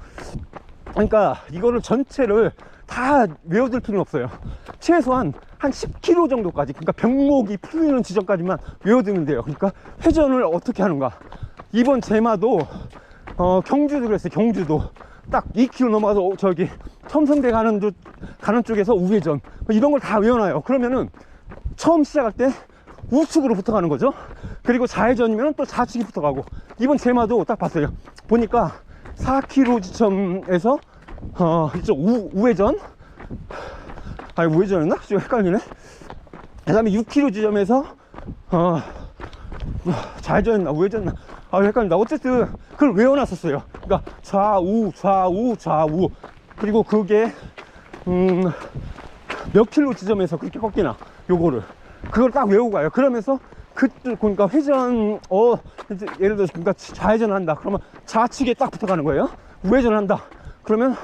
그러니까 이거를 전체를 다 외워둘 필요는 없어요. 최소한 한 10km 정도까지, 그러니까 병목이 풀리는 지점까지만 외워두면 돼요. 그러니까 회전을 어떻게 하는가. 이번 제마도 경주도 그랬어요. 경주도 딱 2km 넘어가서 저기 첨성대 가는 쪽에서 우회전 이런 걸 다 외워놔요. 그러면은 처음 시작할 때 우측으로 붙어가는 거죠. 그리고 좌회전이면 또 좌측이 붙어가고. 이번 제마도 딱 봤어요. 보니까 4km 지점에서 이쪽 우회전, 아니 우회전이었나? 좀 헷갈리네. 그 다음에 6km 지점에서 좌회전이나 우회전이나 헷갈린다. 어쨌든 그걸 외워놨었어요. 그러니까 좌우 좌우 좌우, 그리고 그게 몇 킬로 지점에서 그렇게 꺾이나, 요거를 그걸 딱 외우고 가요. 그러면서 그러니까 회전 예를 들어서 그러니까 좌회전을 한다 그러면 좌측에 딱 붙어가는 거예요. 우회전을 한다 그러면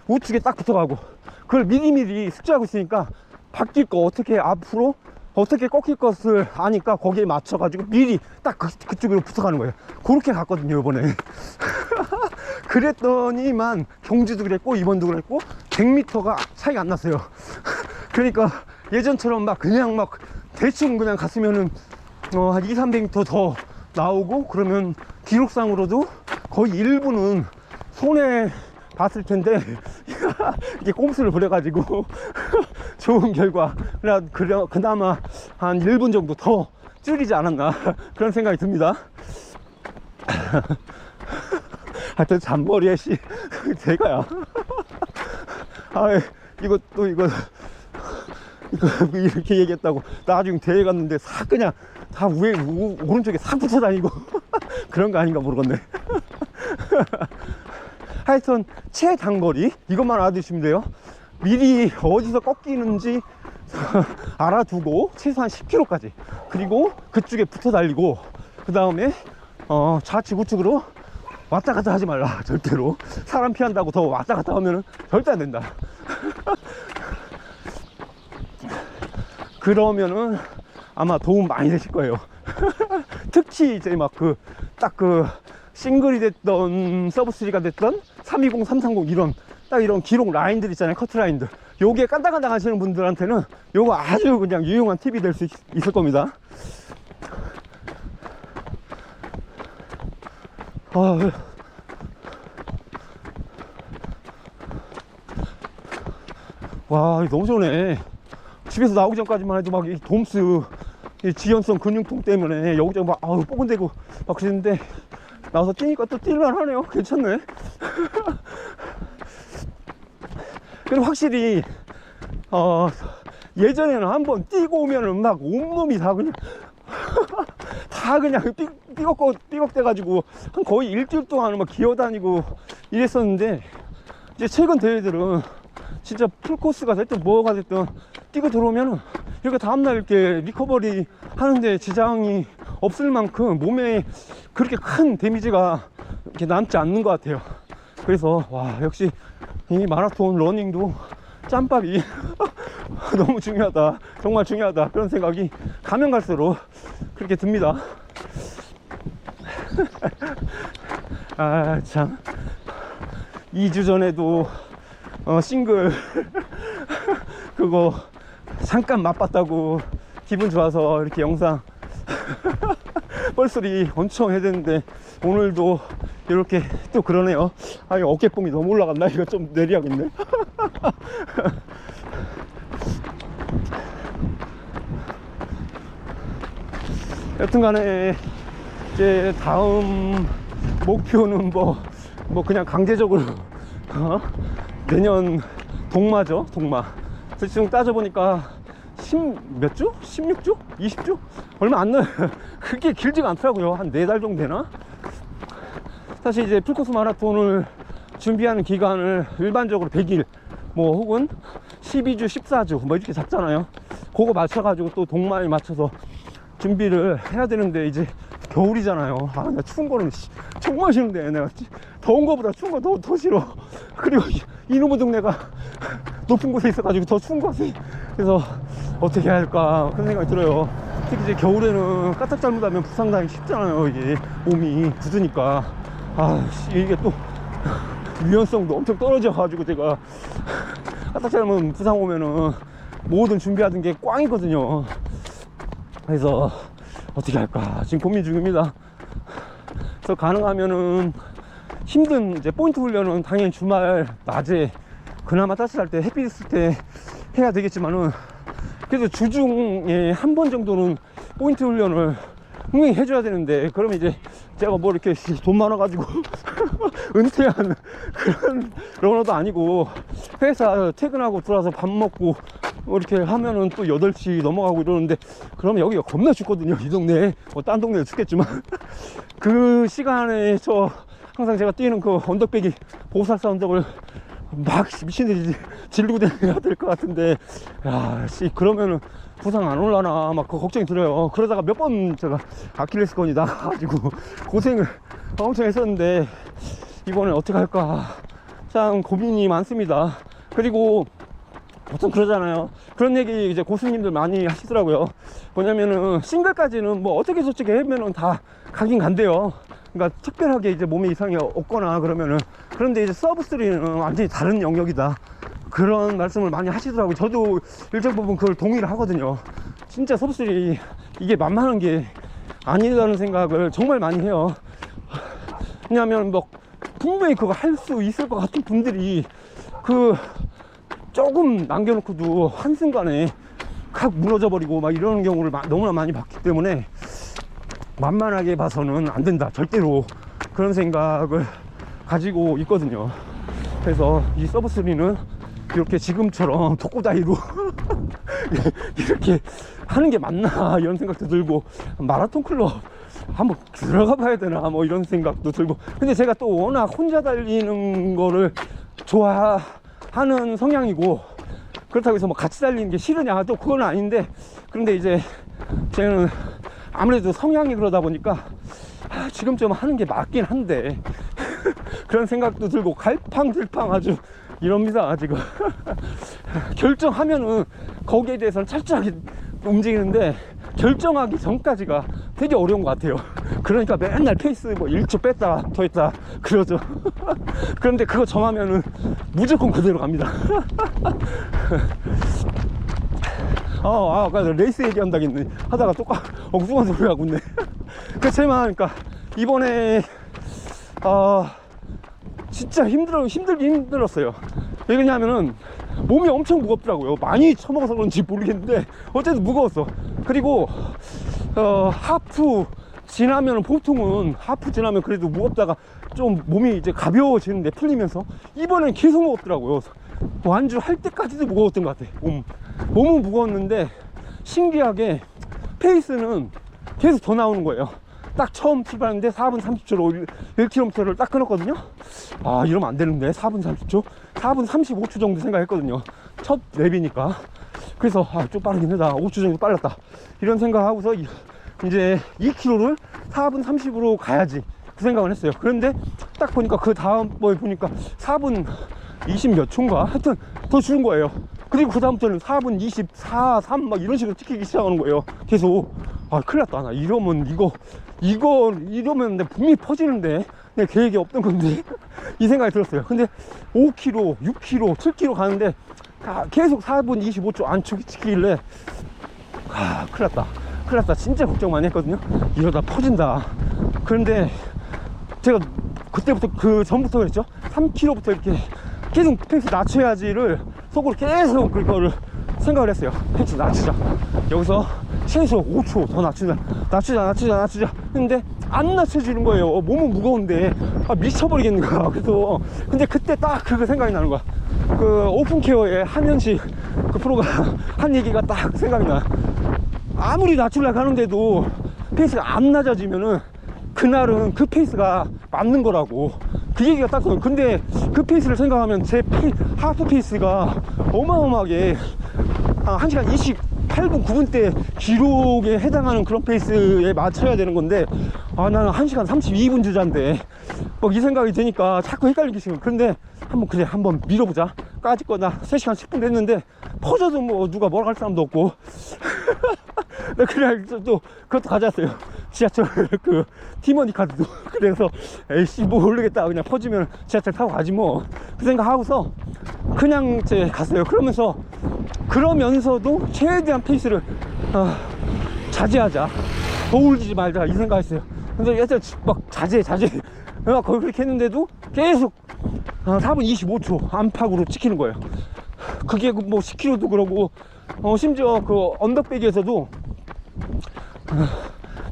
우측에 딱 붙어가고. 그걸 미리미리 숙지하고 있으니까 바뀔 거 어떻게 앞으로 어떻게 꺾일 것을 아니까 거기에 맞춰 가지고 미리 딱 그쪽으로 붙어가는 거예요. 그렇게 갔거든요 이번에. 그랬더니만 경주도 그랬고 이번도 그랬고 100m가 차이가 안 났어요. 그러니까 예전처럼 막 그냥 막 대충 그냥 갔으면은 한 2, 300m 더 나오고, 그러면 기록상으로도 거의 1분은 손해 봤을 텐데 이게 꼼수를 부려가지고 좋은 결과, 그나마 한 1분 정도 더 줄이지 않았나 그런 생각이 듭니다. 하여튼 잔머리에 제가야. 이거 이렇게 얘기했다고. 나중에 대회 갔는데 싹 그냥 다 오른쪽에 싹 붙어 다니고 그런 거 아닌가 모르겠네. 하여튼 최단거리 이것만 알아두시면 돼요. 미리 어디서 꺾이는지 알아두고 최소한 10km까지, 그리고 그쪽에 붙어 달리고, 그 다음에 좌측 우측으로 왔다 갔다 하지 말라. 절대로 사람 피한다고 더 왔다 갔다 하면은 절대 안 된다. 그러면은 아마 도움 많이 되실 거예요. 특히 이제 막 딱 싱글이 됐던 서브3가 됐던 320, 330 이런 딱 이런 기록 라인들 있잖아요. 커트 라인들. 요게 깐당깐당 하시는 분들한테는 요거 아주 그냥 유용한 팁이 될 수 있을 겁니다. 와, 너무 좋네. 집에서 나오기 전까지만 해도 막 이 돔스 이 지연성 근육통 때문에 여기저기 막 뽀근대고 막 그랬는데, 나와서 뛰니까 또 뛸만 하네요. 괜찮네. 그리고 확실히 예전에는 한번 뛰고 오면은 막 온몸이 다 그냥 다 그냥 삐걱대 가지고 한 거의 일주일 동안 막 기어다니고 이랬었는데, 이제 최근 대회들은 진짜 풀코스가 됐든 뭐가 됐든 뛰고 들어오면은 이렇게 다음날 이렇게 리커버리 하는데 지장이 없을 만큼 몸에 그렇게 큰 데미지가 이렇게 남지 않는 것 같아요. 그래서 와, 역시 이 마라톤 러닝도 짬밥이 너무 중요하다, 정말 중요하다, 그런 생각이 가면 갈수록 그렇게 듭니다. 아, 참 2주 전에도 싱글 그거 잠깐 맛봤다고 기분 좋아서 이렇게 영상 뻘소리 엄청 해야 되는데, 오늘도 이렇게 또 그러네요. 아, 이거 어깨뽕이 너무 올라갔나? 이거 좀 내려야겠네. 여튼 간에 이제 다음 목표는 뭐 그냥 강제적으로 내년 동마죠. 동마. 지금 따져보니까 몇 주? 16주? 20주? 얼마 안 나요. 그게 길지가 않더라고요. 한 4달 정도 되나? 사실 이제 풀코스 마라톤을 준비하는 기간을 일반적으로 100일 뭐 혹은 12주, 14주 뭐 이렇게 잡잖아요. 그거 맞춰가지고 또 동마에 맞춰서 준비를 해야 되는데, 이제 겨울이잖아요. 아, 나 추운 거는 정말 싫은데, 내가 더운 거보다 추운 거 더 싫어. 그리고 이놈의 동네가 높은 곳에 있어가지고 더 추운 것 같아. 그래서 어떻게 해야 할까 그런 생각이 들어요. 특히 이제 겨울에는 까딱 잘못하면 부상당하기 쉽잖아요. 이게 몸이 굳으니까. 이게 또 유연성도 엄청 떨어져가지고 제가 까딱 잘못 부상 오면은 모든 준비하던 게 꽝이거든요. 그래서 어떻게 할까 지금 고민 중입니다. 그래서 가능하면은 힘든 이제 포인트 훈련은 당연히 주말 낮에 그나마 따뜻할 때 햇빛 있을 때 해야 되겠지만은, 그래도 주중에 한 번 정도는 포인트 훈련을 분명히 해줘야 되는데, 그러면 이제 제가 뭐 이렇게 돈 많아가지고 은퇴한 그런 러너도 아니고, 회사 퇴근하고 들어와서 밥 먹고 이렇게 하면은 또 8시 넘어가고 이러는데, 그러면 여기가 겁나 춥거든요. 이 동네에 뭐 딴 동네도 춥겠지만 그 시간에 항상 제가 뛰는 그 언덕배기 보살사 언덕을 막 미친듯이 질르고 다녀야 될 것 같은데, 야, 그러면은 부상 안 올라나 막 그 걱정이 들어요. 그러다가 몇 번 제가 아킬레스건이 나가가지고 고생을 엄청 했었는데, 이번엔 어떻게 할까 참 고민이 많습니다. 그리고 보통 그러잖아요. 그런 얘기 이제 고수님들 많이 하시더라고요. 뭐냐면은 싱글까지는 뭐 어떻게 저렇게 하면은 다 가긴 간대요. 그러니까 특별하게 이제 몸에 이상이 없거나 그러면은. 그런데 이제 서브3는 완전히 다른 영역이다, 그런 말씀을 많이 하시더라고요. 저도 일정 부분 그걸 동의를 하거든요. 진짜 서브3 이게 만만한 게 아니라는 생각을 정말 많이 해요. 왜냐하면 뭐 분명히 그거 할 수 있을 것 같은 분들이 조금 남겨놓고도 한순간에 확 무너져 버리고 막 이러는 경우를 너무나 많이 봤기 때문에, 만만하게 봐서는 안 된다, 절대로, 그런 생각을 가지고 있거든요. 그래서 이 서브3는 이렇게 지금처럼 독고다이로 이렇게 하는 게 맞나 이런 생각도 들고, 마라톤 클럽 한번 들어가 봐야 되나 뭐 이런 생각도 들고. 근데 제가 또 워낙 혼자 달리는 거를 좋아하는 성향이고, 그렇다고 해서 뭐 같이 달리는 게 싫으냐 또 그건 아닌데, 그런데 이제 저는 아무래도 성향이 그러다 보니까 지금 좀 하는 게 맞긴 한데 그런 생각도 들고 갈팡질팡 아주 이럽니다 지금. 결정하면은 거기에 대해서는 철저하게 움직이는데, 결정하기 전까지가 되게 어려운 것 같아요. 그러니까 맨날 페이스 뭐 1초 뺐다 더했다 그러죠. 그런데 그거 정하면은 무조건 그대로 갑니다. 아까 레이스 얘기한다겠네 하다가 엉뚱한 소리 하고 있네. 그 제만 그러니까 이번에 진짜 힘들긴 힘들었어요. 왜냐면은 몸이 엄청 무겁더라고요. 많이 처먹어서 그런지 모르겠는데 어쨌든 무거웠어. 그리고 하프 지나면, 보통은 하프 지나면 그래도 무겁다가 좀 몸이 이제 가벼워지는데 풀리면서, 이번엔 계속 무겁더라고요. 완주 할 때까지도 무거웠던 것 같아. 몸은 무거웠는데 신기하게 페이스는 계속 더 나오는 거예요. 딱 처음 출발했는데 4분 30초로 1km를 딱 끊었거든요. 이러면 안 되는데 4분 30초? 4분 35초 정도 생각했거든요. 첫 랩이니까. 그래서 좀 빠르긴 하다, 5초 정도 빨랐다 이런 생각하고서 이제 2km를 4분 30으로 가야지 그 생각을 했어요. 그런데 딱 보니까 그 다음번에 보니까 4분 20 몇 초인가 하여튼 더 줄은 거예요. 그리고 그 다음부터는 4분 24, 3 막 이런 식으로 찍히기 시작하는 거예요. 계속 큰일 났다. 나 이러면 이러면 내 분명히 퍼지는데 내 계획이 없던 건데 이 생각이 들었어요. 근데 5km, 6km, 7km 가는데 계속 4분 25초 안쪽이 찍히길래 큰일 났다 진짜 걱정 많이 했거든요. 이러다 퍼진다. 그런데 제가 그때부터, 그 전부터 그랬죠. 3km부터 이렇게 계속 페이스 낮춰야지를 속으로 계속 그거를 생각을 했어요. 페이스 낮추자, 여기서 최소 5초 더 낮추자 근데 안 낮춰지는 거예요. 몸은 무거운데 미쳐버리겠는 거야. 그래서 근데 그때 딱 그거 생각이 나는 거야. 그 오픈케어의 한현식 그 프로가 한 얘기가 딱 생각이 나. 아무리 낮추려고 하는데도 페이스가 안 낮아지면은 그날은 그 페이스가 맞는 거라고, 그 얘기가 딱 나요. 근데 그 페이스를 생각하면 제 하프 페이스가 어마어마하게 1시간 28분 9분대 기록에 해당하는 그런 페이스에 맞춰야 되는 건데, 나는 1시간 32분 주자인데 막 이 생각이 드니까 자꾸 헷갈리기 싫어. 그런데 한번 밀어보자. 까짓 거나 3시간 10분 됐는데 퍼져도 뭐 누가 뭐라 할 사람도 없고 그냥 또 그것도 가져왔어요. 지하철 그 티머니 카드도. 그래서 에이씨 뭐 모르겠다, 그냥 퍼지면 지하철 타고 가지 뭐, 그 생각하고서 그냥 갔어요. 그러면서도 최대한 페이스를 자제하자, 더 울리지 말자 이 생각했어요. 근데 여튼 막 자제 거의 그렇게 했는데도 계속 4분 25초 안팎으로 찍히는 거예요. 그게 뭐 10km도 그러고, 심지어 그 언덕배기에서도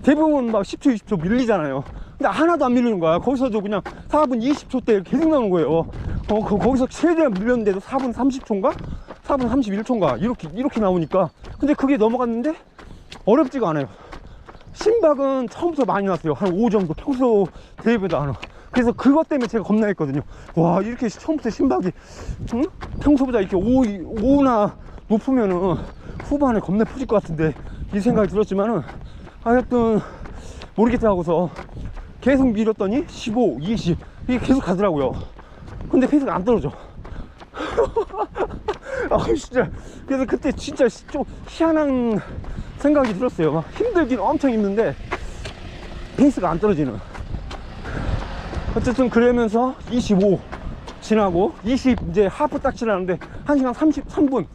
대부분 막 10초 20초 밀리잖아요. 근데 하나도 안 밀리는 거야. 거기서도 그냥 4분 20초대 계속 나오는 거예요. 거기서 최대한 밀렸는데도 4분 30초인가 4분 31초인가 이렇게 나오니까, 근데 그게 넘어갔는데 어렵지가 않아요. 심박은 처음부터 많이 났어요. 한 5 정도, 평소 대비보다 안 와. 그래서 그것 때문에 제가 겁나했거든요. 와, 이렇게 처음부터 심박이 평소보다 이렇게 5나 높으면은 후반에 겁나 퍼질 것 같은데 이 생각이 들었지만은, 하여튼 모르겠다 하고서 계속 밀었더니 15, 20 이게 계속 가더라고요. 근데 페이스가 안 떨어져. 진짜. 그래서 그때 진짜 좀 희한한 생각이 들었어요. 막 힘들긴 엄청 힘든데 페이스가 안 떨어지는. 어쨌든 그러면서 25 지나고 20 이제 하프 딱 지나는데 1시간 33분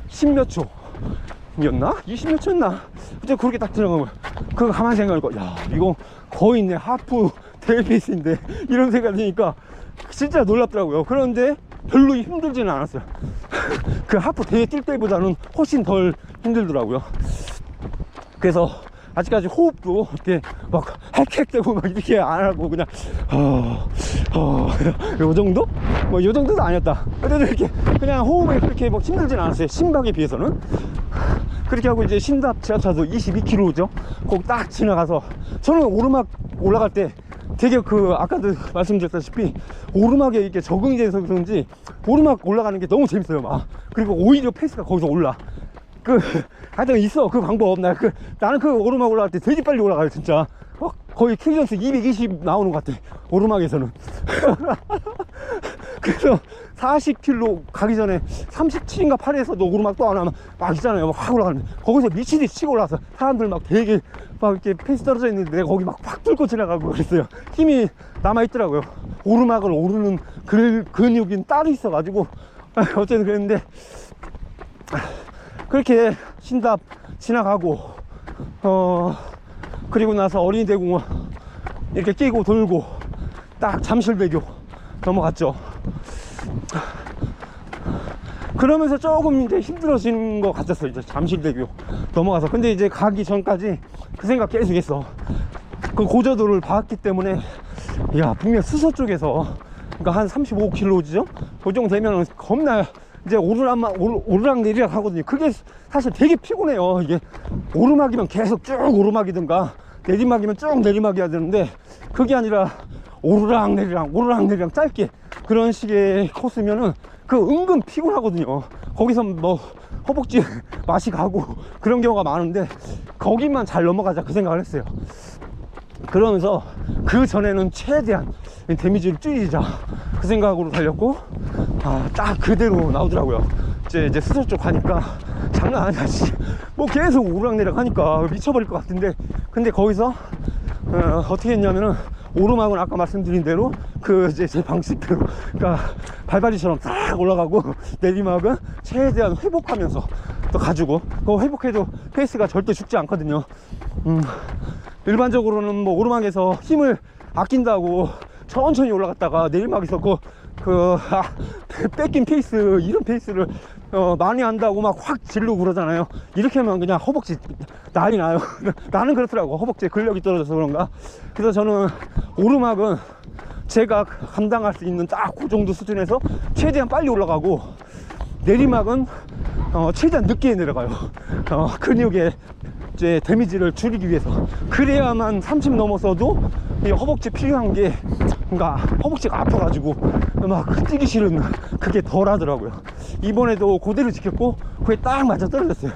10몇 초였나? 20몇 초였나? 그때 그렇게 딱 지나간 거야. 그거 가만히 생각하니까 야, 이거 거의 내 하프 대회 페이스인데 이런 생각이 드니까 진짜 놀랍더라고요. 그런데 별로 힘들지는 않았어요. 그 하프 대회 뛸 때보다는 훨씬 덜 힘들더라고요. 그래서 아직까지 호흡도 이렇게 막 헥헥대고 막 이렇게 안 하고 그냥 요 정도? 뭐 요 정도도 아니었다. 그래도 이렇게 그냥 호흡이 그렇게 뭐 힘들진 않았어요. 심박에 비해서는. 그렇게 하고 이제 신답 지하차도 22km죠. 거기 딱 지나가서 저는 오르막 올라갈 때 되게 아까도 말씀드렸다시피 오르막에 이렇게 적응이 돼서 그런지 오르막 올라가는 게 너무 재밌어요. 막 그리고 오히려 페이스가 거기서 올라. 하여튼 있어 그 방법. 나는 그 오르막 올라갈 때 되게 빨리 올라가요 진짜. 거의 케이던스 220 나오는 것 같아 오르막에서는. 그래서 40km 가기 전에 37인가 8에서 너 오르막 또 안 하면 막 있잖아요. 확 올라가는데 거기서 미치듯이 치고 올라와서 사람들 막 되게 막 이렇게 페이스 떨어져 있는데 내가 거기 막 확 뚫고 지나가고 그랬어요. 힘이 남아있더라고요. 오르막을 오르는 근육인 따로 있어가지고. 어쨌든 그랬는데 그렇게 신답 지나가고 그리고 나서 어린이대공원 이렇게 끼고 돌고 딱 잠실대교 넘어갔죠. 그러면서 조금 이제 힘들어지는 것 같았어요. 이제 잠실대교 넘어가서. 근데 이제 가기 전까지 그 생각 계속 했어. 그 고저도를 봤기 때문에 야 분명 수서 쪽에서 그러니까 한 35km죠 그 정도 되면 겁나 이제 오르락 내리락 하거든요. 그게 사실 되게 피곤해요. 이게 오르막이면 계속 쭉 오르막이든가 내리막이면 쭉 내리막이어야 되는데 그게 아니라 오르락 내리락 짧게 그런 식의 코스면은 그 은근 피곤하거든요. 거기서 뭐 허벅지 맛이 가고 그런 경우가 많은데 거기만 잘 넘어가자 그 생각을 했어요. 그러면서 그 전에는 최대한 데미지를 줄이자 그 생각으로 달렸고 딱 그대로 나오더라고요. 이제 수서 쪽 가니까 장난 아니야. 뭐 계속 오르락내리락 하니까 미쳐버릴 것 같은데 근데 거기서 어떻게 했냐면은 오르막은 아까 말씀드린 대로 이제 제 방식대로 그러니까 발바지처럼 딱 올라가고 내리막은 최대한 회복하면서 또 가지고 그거 회복해도 페이스가 절대 죽지 않거든요. 일반적으로는 뭐 오르막에서 힘을 아낀다고 천천히 올라갔다가 내리막에서 뺏긴 페이스 이런 페이스를 많이 한다고 막 확 지르고 그러잖아요. 이렇게 하면 그냥 허벅지 난리 나요. 나는 그렇더라고. 허벅지에 근력이 떨어져서 그런가. 그래서 저는 오르막은 제가 감당할 수 있는 딱 그 정도 수준에서 최대한 빨리 올라가고 내리막은 최대한 늦게 내려가요. 근육에 이제 데미지를 줄이기 위해서. 그래야만 30 넘어서도 이 허벅지 필요한 게 그러니까 허벅지가 아파가지고 막 뛰기 싫은 그게 덜 하더라고요. 이번에도 그대로 지켰고 그게 딱 맞아 떨어졌어요.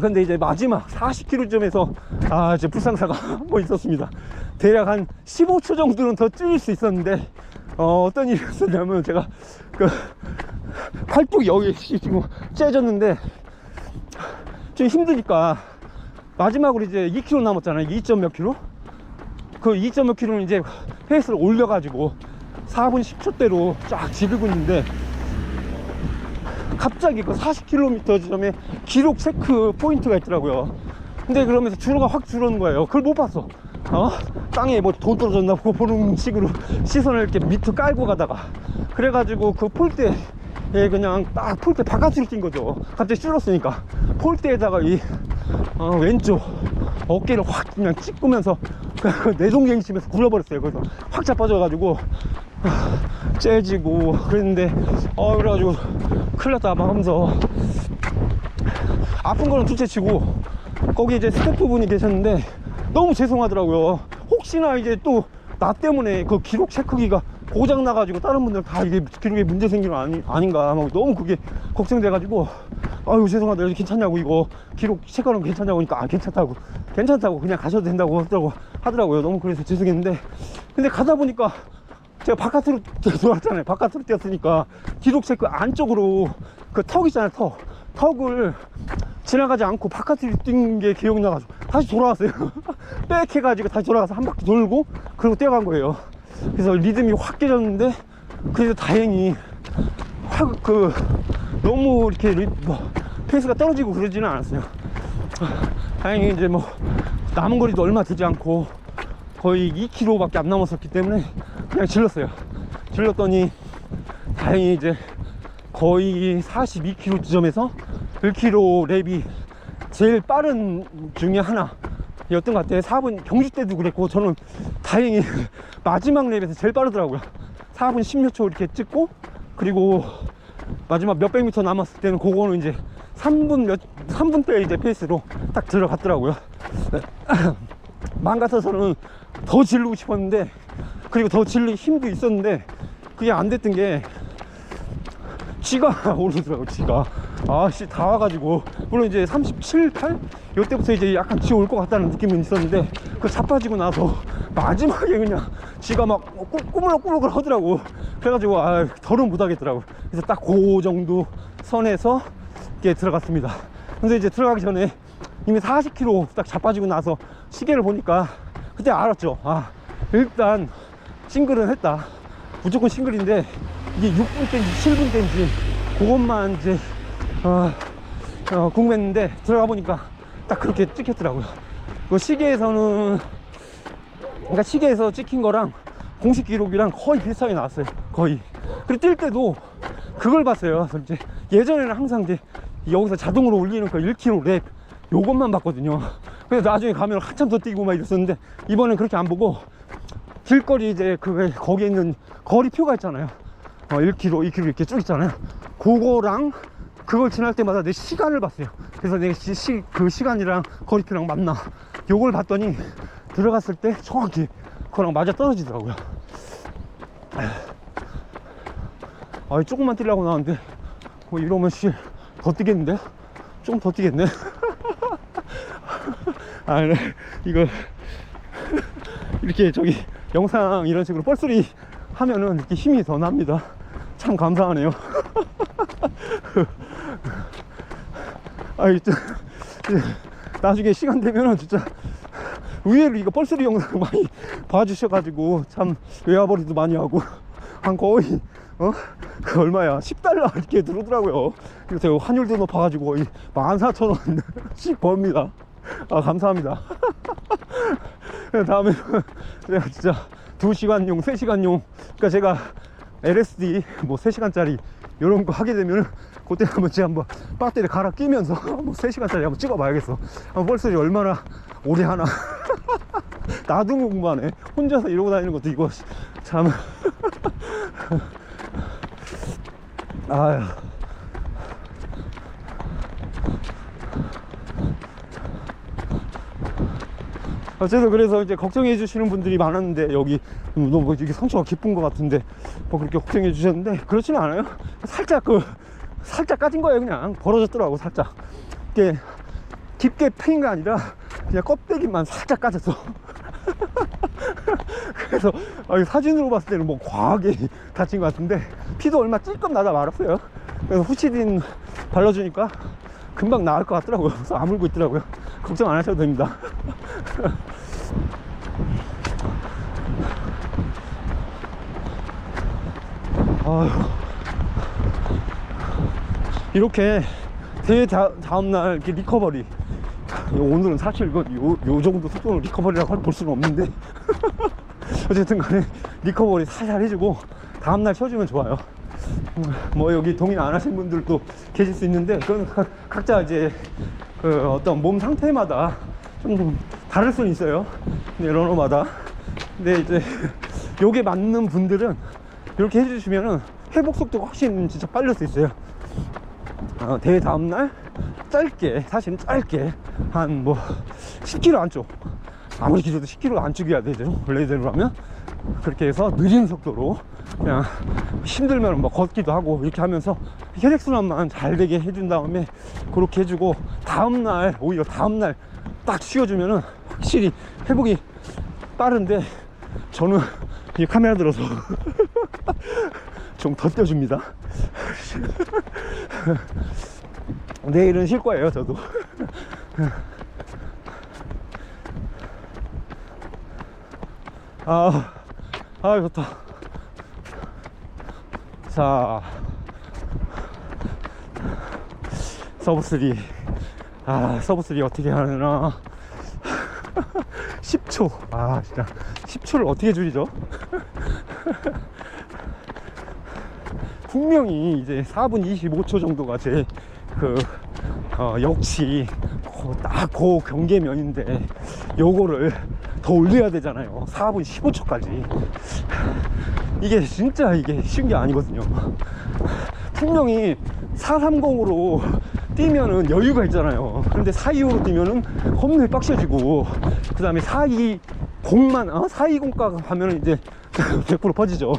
근데 이제 마지막 40km쯤에서 이제 불상사가 한 번 있었습니다. 대략 한 15초 정도는 더 줄일 수 있었는데 어떤 일이 있었냐면 제가 팔뚝 여기 지금 째졌는데 좀 힘드니까 마지막으로 이제 2km 남았잖아요. 2점 몇 킬로? 그 2점 몇 킬로는 이제 페이스를 올려가지고 4분 10초대로 쫙 지르고 있는데 갑자기 그 40km 지점에 기록 체크 포인트가 있더라고요. 근데 그러면서 주로가 확 줄어든 거예요. 그걸 못 봤어. 땅에 뭐 돈 떨어졌나 보는 식으로 시선을 이렇게 밑으로 깔고 가다가 그래가지고 그 폴대에 그냥 딱 폴대 바깥으로 뛴 거죠. 갑자기 줄었으니까 폴대에다가 이 왼쪽 어깨를 확 그냥 찍으면서 내동갱심에서 굴러버렸어요. 그래서 확 자빠져가지고 째지고 그랬는데 그래가지고 큰일 났다 막 하면서 아픈 거는 둘째치고 거기 이제 스태프분이 계셨는데 너무 죄송하더라고요. 혹시나 이제 또 나 때문에 그 기록 체크기가 고장 나가지고 다른 분들 다 이게 기록에 문제 생기는 거 아닌가 막 너무 그게 걱정돼가지고 아유 죄송하다 괜찮냐고 이거 기록 체크하는 거 괜찮냐고 하니까 괜찮다고 그냥 가셔도 된다고 하더라고요. 너무 그래서 죄송했는데 근데 가다 보니까 제가 바깥으로 돌았잖아요. 바깥으로 뛰었으니까 기록 체크 안쪽으로 그 턱 있잖아요. 턱을 지나가지 않고 바깥으로 뛴 게 기억나가지고 다시 돌아왔어요. 빽 해가지고 다시 돌아가서 한 바퀴 돌고 그리고 뛰어간 거예요. 그래서 리듬이 확 깨졌는데 그래도 다행히 너무 이렇게 페이스가 떨어지고 그러지는 않았어요. 다행히 이제 뭐 남은 거리도 얼마 되지 않고 거의 2km 밖에 안 남았었기 때문에 그냥 질렀어요. 질렀더니 다행히 이제 거의 42km 지점에서 1km 랩이 제일 빠른 중에 하나였던 것 같아요. 4분 경주 때도 그랬고, 저는 다행히 마지막 랩에서 제일 빠르더라고요. 4분 10몇 초 이렇게 찍고, 그리고 마지막 몇백 미터 남았을 때는 그거는 이제 3분대 이제 페이스로 딱 들어갔더라고요. 맘 같아서는 더 질르고 싶었는데, 그리고 더 질릴 힘도 있었는데, 그게 안 됐던 게 쥐가 오르더라고요. 쥐가 아씨 다 와가지고, 물론 이제 37, 8 요때부터 이제 약간 쥐 올 것 같다는 느낌은 있었는데, 그 자빠지고 나서 마지막에 그냥 쥐가 막 꾸물꾸물 하더라고. 그래가지고 더는 못하겠더라고. 그래서 딱 그 정도 선에서 이렇게 들어갔습니다. 근데 이제 들어가기 전에 이미 40km 딱 자빠지고 나서 시계를 보니까 그때 알았죠. 일단 싱글은 했다. 무조건 싱글인데, 이게 6분대인지 7분대인지 그것만 이제 궁금했는데, 들어가 보니까 딱 그렇게 찍혔더라고요. 그 시계에서는, 그러니까 시계에서 찍힌 거랑 공식 기록이랑 거의 비슷하게 나왔어요. 거의. 그리고 뛸 때도 그걸 봤어요. 이제 예전에는 항상 이제 여기서 자동으로 올리는 그 1km 랩 요것만 봤거든요. 그래서 나중에 가면 한참 더 뛰고 막 이랬었는데, 이번엔 그렇게 안 보고 길거리 이제 거기에 있는 거리표가 있잖아요. 1km, 2km 이렇게 쭉 있잖아요. 그거랑 그걸 지날 때마다 내 시간을 봤어요. 그래서 내 그 시간이랑 거리표랑 맞나, 요걸 봤더니 들어갔을 때 정확히 그거랑 맞아 떨어지더라고요. 조금만 뛰려고 나왔는데 뭐 이러면 더 뛰겠는데? 좀 더 뛰겠네. 이거 이렇게 영상 이런 식으로 뻘소리 하면은 이렇게 힘이 더 납니다. 참 감사하네요. 나중에 시간 되면은 진짜 의외로 이거 뻘소리 영상 많이 봐주셔가지고 참 외화벌이도 많이 하고, 한 거의 그 얼마야, $10 이렇게 들어오더라고요. 그래서 환율도 높아가지고 거의 14,000원씩 법니다. 감사합니다. 다음에는 제가 진짜 2시간용 3시간용, 그러니까 제가 LSD 뭐 3시간짜리 이런 거 하게 되면은 그때 한번 제가 한번 배터리 갈아 끼면서 뭐 3시간짜리 한번 찍어봐야겠어. 뻘소리 얼마나 오래 하나. 나도 궁금하네. 혼자서 이러고 다니는 것도 이거 참. 아휴. 어쨌든 그래서 이제 걱정해 주시는 분들이 많았는데, 여기 뭐 이게 상처가 깊은 것 같은데 뭐 그렇게 걱정해 주셨는데, 그렇지는 않아요. 살짝 까진 거예요. 그냥 벌어졌더라고. 살짝 이게 깊게 패인 게 아니라 그냥 껍데기만 살짝 까졌어. 그래서 사진으로 봤을 때는 뭐 과하게 다친 것 같은데, 피도 얼마 찔끔 나다 말았어요. 그래서 후치딘 발라주니까 금방 나을 것 같더라고요. 그래서 아물고 있더라고요. 걱정 안 하셔도 됩니다. 이렇게 대회 다음날 이렇게 리커버리, 오늘은 사실 요 정도 속도는 리커버리라고 볼 수는 없는데 어쨌든 간에 리커버리 살살 해주고 다음날 쉬어주면 좋아요. 뭐 여기 동의 안 하신 분들도 계실 수 있는데, 그건 각자 이제 그 어떤 몸 상태마다 좀 다를 수는 있어요. 러너마다. 근데 이제 요게 맞는 분들은 이렇게 해주시면은 회복 속도가 훨씬 진짜 빨릴 수 있어요. 대회 다음날 짧게, 사실은 짧게 한 뭐 10km 안쪽, 아무리 길어도 10km 안쪽이어야 되죠, 원래대로 하면. 그렇게 해서 느린 속도로 그냥 힘들면 뭐 걷기도 하고 이렇게 하면서 혈액순환만 잘 되게 해준 다음에 그렇게 해주고, 다음날 오히려 다음날 딱 쉬어주면은 확실히 회복이 빠른데, 저는 이 카메라 들어서 좀 더 뛰어줍니다. 내일은 쉴 거예요, 저도. 좋다. 자, 서브3. 서브3 어떻게 하나. 10초. 진짜 10초를 어떻게 줄이죠? 분명히 이제 4분 25초 정도가 제 역시 딱 그 경계면인데 요거를 더 올려야 되잖아요. 4분 15초까지. 이게 진짜 이게 쉬운 게 아니거든요. 분명히 430으로 뛰면은 여유가 있잖아요. 근데 425로 뛰면은 겁나 빡셔지고, 그 다음에 420만 420가 가면은 이제 100% 퍼지죠.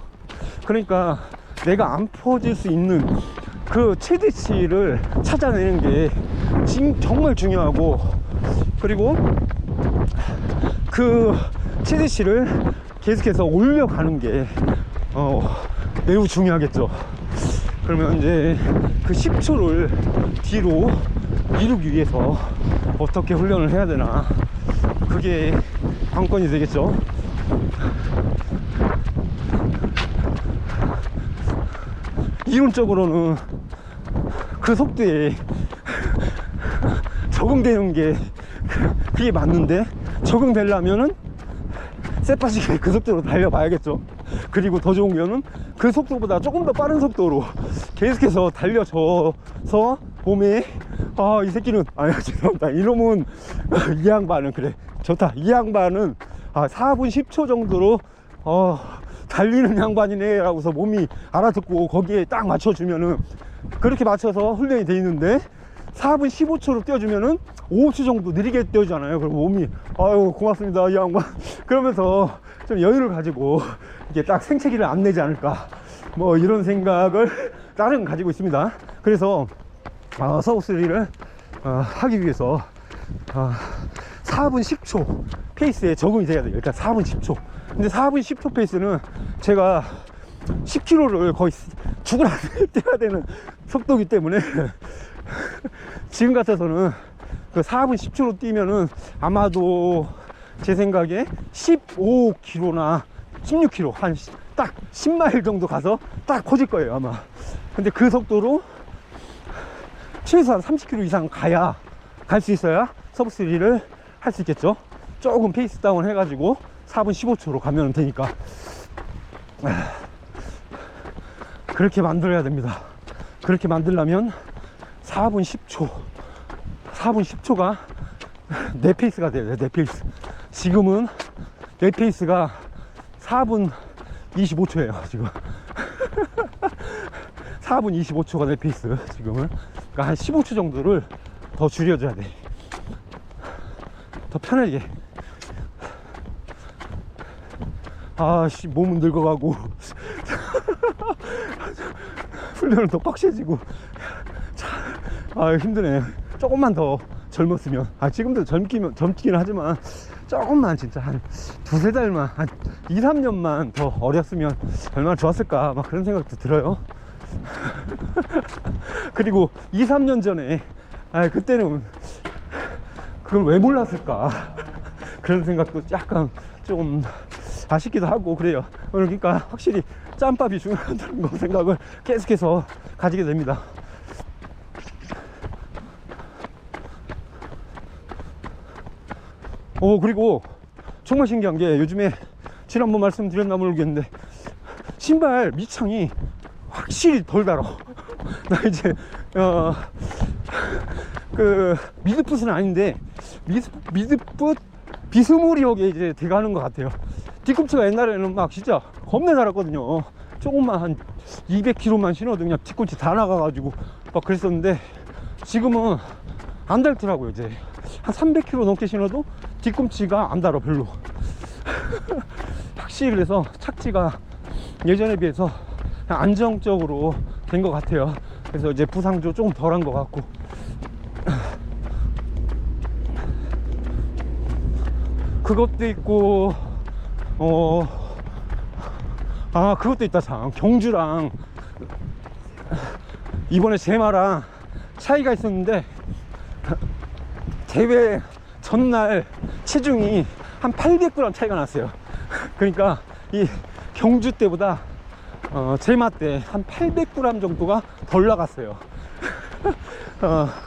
그러니까 내가 안 퍼질 수 있는 그 최대치를 찾아내는 게 정말 중요하고, 그리고 그 최대치를 계속해서 올려가는 게 매우 중요하겠죠. 그러면 이제 그 10초를 뒤로 미루기 위해서 어떻게 훈련을 해야 되나, 그게 관건이 되겠죠. 이론적으로는 그 속도에 적응되는 게 그게 맞는데, 적응되려면은 쎄빠지게 그 속도로 달려봐야겠죠. 그리고 더 좋은 거는 그 속도보다 조금 더 빠른 속도로 계속해서 달려줘서 몸에 이 새끼는 죄송합니다, 이놈은 이 양반은 그래 좋다, 이 양반은 4분 10초 정도로 달리는 양반이네 라고서 몸이 알아듣고 거기에 딱 맞춰주면은, 그렇게 맞춰서 훈련이 돼 있는데 4분 15초로 뛰어주면은 5초 정도 느리게 뛰어주잖아요. 그럼 몸이 아유 고맙습니다 이 양반 그러면서 좀 여유를 가지고 이게 딱 생채기를 안 내지 않을까, 뭐 이런 생각을 나름 가지고 있습니다. 그래서 서브3를 하기 위해서 4분 10초 페이스에 적응이 돼야 돼요. 일단 4분 10초. 근데 4분 10초 페이스는 제가 10km를 거의 죽을 안 뛰어야 되는 속도이기 때문에 지금 같아서는 그 4분 10초로 뛰면은 아마도 제 생각에 15km나 16km 한 딱 10마일 정도 가서 딱 퍼질 거예요 아마. 근데 그 속도로 최소한 30km 이상 가야, 갈 수 있어야 서브3를 할 수 있겠죠. 조금 페이스 다운 해가지고 4분 15초로 가면 되니까 그렇게 만들어야 됩니다. 그렇게 만들려면 4분 10초가 내 페이스가 돼요. 내 페이스. 지금은 내 페이스가 4분 25초예요 지금. 4분 25초가 내 페이스 지금은. 그러니까 한 15초 정도를 더 줄여줘야 돼. 더 편하게. 몸은 늙어가고 훈련은 더 빡세지고 힘드네. 조금만 더 젊었으면, 지금도 젊기는 하지만 조금만, 진짜 한 두세 달만, 한 2, 3년만 더 어렸으면 얼마나 좋았을까, 막 그런 생각도 들어요. 그리고 2, 3년 전에 그때는 그걸 왜 몰랐을까 그런 생각도 약간 좀 아쉽기도 하고 그래요. 그러니까 확실히 짬밥이 중요하다는 거 생각을 계속해서 가지게 됩니다. 그리고 정말 신기한 게, 요즘에 지난번 말씀드렸나 모르겠는데 신발 밑창이 확실히 덜 달아. 나 이제 그 미드풋은 아닌데 미드풋 비스무리하게 이제 돼가는 것 같아요. 뒤꿈치가 옛날에는 막 진짜 겁내 달았거든요. 조금만 한 200kg만 신어도 그냥 뒤꿈치 다 나가가지고 막 그랬었는데, 지금은 안 닳더라고요. 이제 한 300kg 넘게 신어도 뒤꿈치가 안 달아 별로. 확실히 그래서 착지가 예전에 비해서 안정적으로 된 것 같아요. 그래서 이제 부상도 조금 덜한 것 같고. 그것도 있고, 그것도 있다. 참, 경주랑 이번에 제마랑 차이가 있었는데, 대회 전날 체중이 한 800g 차이가 났어요. 그러니까 이 경주 때보다 제마 때 한 800g 정도가 덜 나갔어요.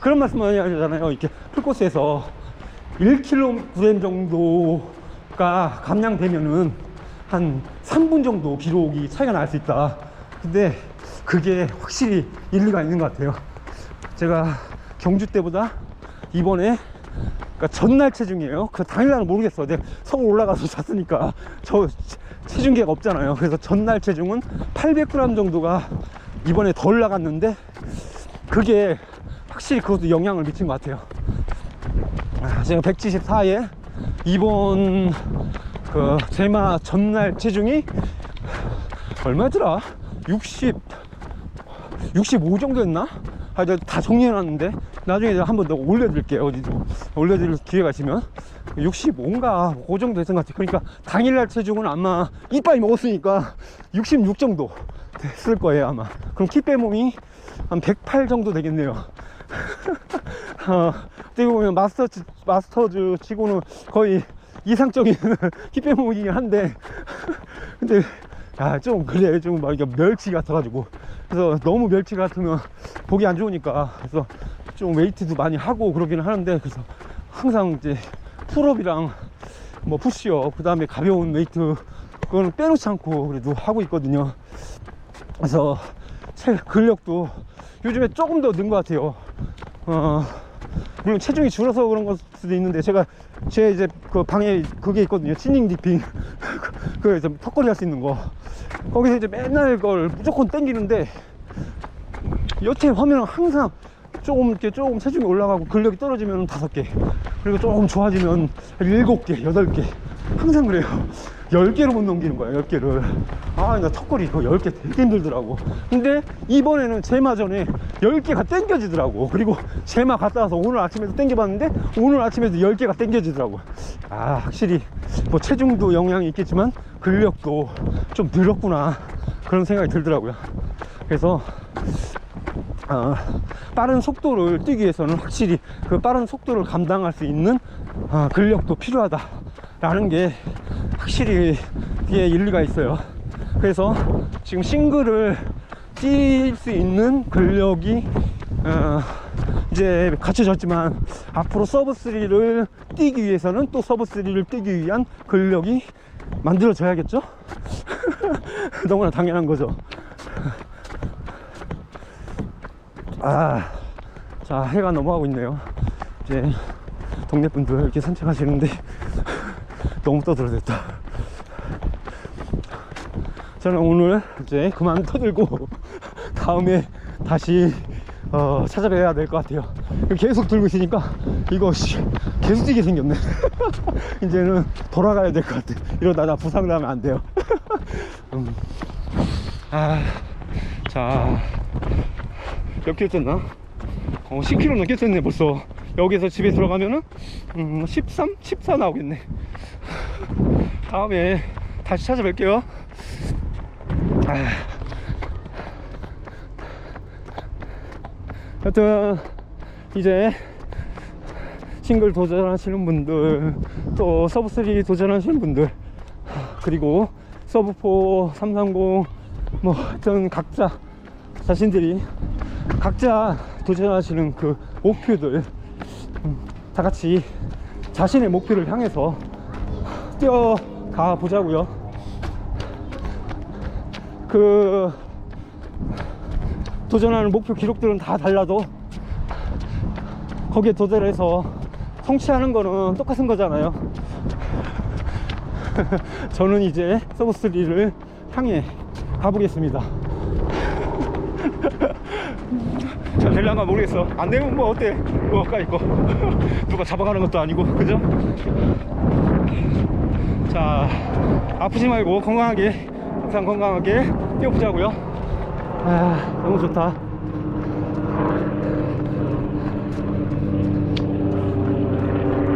그런 말씀 많이 하잖아요. 이렇게 풀코스에서 1kg 정도가 감량되면은 한 3분 정도 기록이 차이가 날 수 있다. 근데 그게 확실히 일리가 있는 것 같아요. 제가 경주 때보다 이번에 그러니까 전날 체중이에요. 그 당일날은 모르겠어. 내가 서울 올라가서 잤으니까 저 체중계가 없잖아요. 그래서 전날 체중은 800g 정도가 이번에 덜 나갔는데, 그게 확실히 그것도 영향을 미친 것 같아요. 제가 174에 이번 그 제마 전날 체중이 얼마더라? 65 정도였나? 다 정리해놨는데 나중에 한 번 더 올려드릴게요. 어디도 올려드릴 기회가 있으면. 65인가 그 정도 됐던 것 같아요. 그러니까 당일날 체중은 아마 이빨 먹었으니까 66 정도 됐을 거예요 아마. 그럼 키 빼몸이 한 108 정도 되겠네요. 어떻게 보면 마스터즈 치고는 거의 이상적인 키 빼몸이긴 한데 근데 좀 그래, 좀 막 멸치 같아가지고. 그래서 너무 멸치 같으면 보기 안 좋으니까, 그래서 좀 웨이트도 많이 하고 그러기는 하는데, 그래서 항상 이제 풀업이랑 뭐 푸시업, 그 다음에 가벼운 웨이트, 그거는 빼놓지 않고 그래도 하고 있거든요. 그래서 근력도 요즘에 조금 더 는 것 같아요. 물론 체중이 줄어서 그런 걸 수도 있는데, 제 이제 그 방에 그게 있거든요. 치닝 디핑. 그래서 턱걸이 할 수 있는 거. 거기서 이제 맨날 그걸 무조건 당기는데, 여태 화면은 항상 조금 체중이 올라가고 근력이 떨어지면 5개, 그리고 조금 좋아지면 7개, 8개. 항상 그래요. 10개를 못 넘기는 거야, 10개를. 나 턱걸이 그거 10개 되게 힘들더라고. 근데 이번에는 제마 전에 10개가 땡겨지더라고. 그리고 제마 갔다 와서 오늘 아침에도 땡겨봤는데, 오늘 아침에도 10개가 땡겨지더라고. 확실히 뭐 체중도 영향이 있겠지만 근력도 좀 늘었구나, 그런 생각이 들더라고요. 그래서 빠른 속도를 뛰기 위해서는 확실히 그 빠른 속도를 감당할 수 있는 근력도 필요하다라는 게 확실히 뒤에 일리가 있어요. 그래서 지금 싱글을 뛸 수 있는 근력이 이제 갖춰졌지만, 앞으로 서브3를 뛰기 위해서는 또 서브3를 뛰기 위한 근력이 만들어져야겠죠? 너무나 당연한 거죠. 자, 해가 넘어가고 있네요. 이제 동네 분들 이렇게 산책하시는데 너무 떠들어댔다. 저는 오늘 이제 그만 떠들고 다음에 다시 찾아뵈야 될 것 같아요. 계속 들고 있으니까 이거 계속 뛰게 생겼네. 이제는 돌아가야 될 것 같아. 이러다 나 부상나면 안 돼요. 자, 몇 킬로 쪘나? 10km 넘게 쪘네 벌써. 여기서 집에 들어가면은 13? 14 나오겠네. 다음에 다시 찾아뵐게요. 하여튼 이제 싱글 도전하시는 분들, 또 서브3 도전하시는 분들, 그리고 서브4, 330, 뭐 하여튼 각자 자신들이 각자 도전하시는 그 목표들, 다 같이 자신의 목표를 향해서 뛰어가 보자고요. 그 도전하는 목표 기록들은 다 달라도 거기에 도전해서 성취하는 거는 똑같은 거잖아요. 저는 이제 서브3를 향해 가보겠습니다. 잘 될란가 모르겠어. 안 되면 뭐 어때? 뭐 가까이 있고 누가 잡아가는 것도 아니고, 그죠? 자, 아프지 말고 건강하게, 항상 건강하게 뛰어보자고요. 너무 좋다.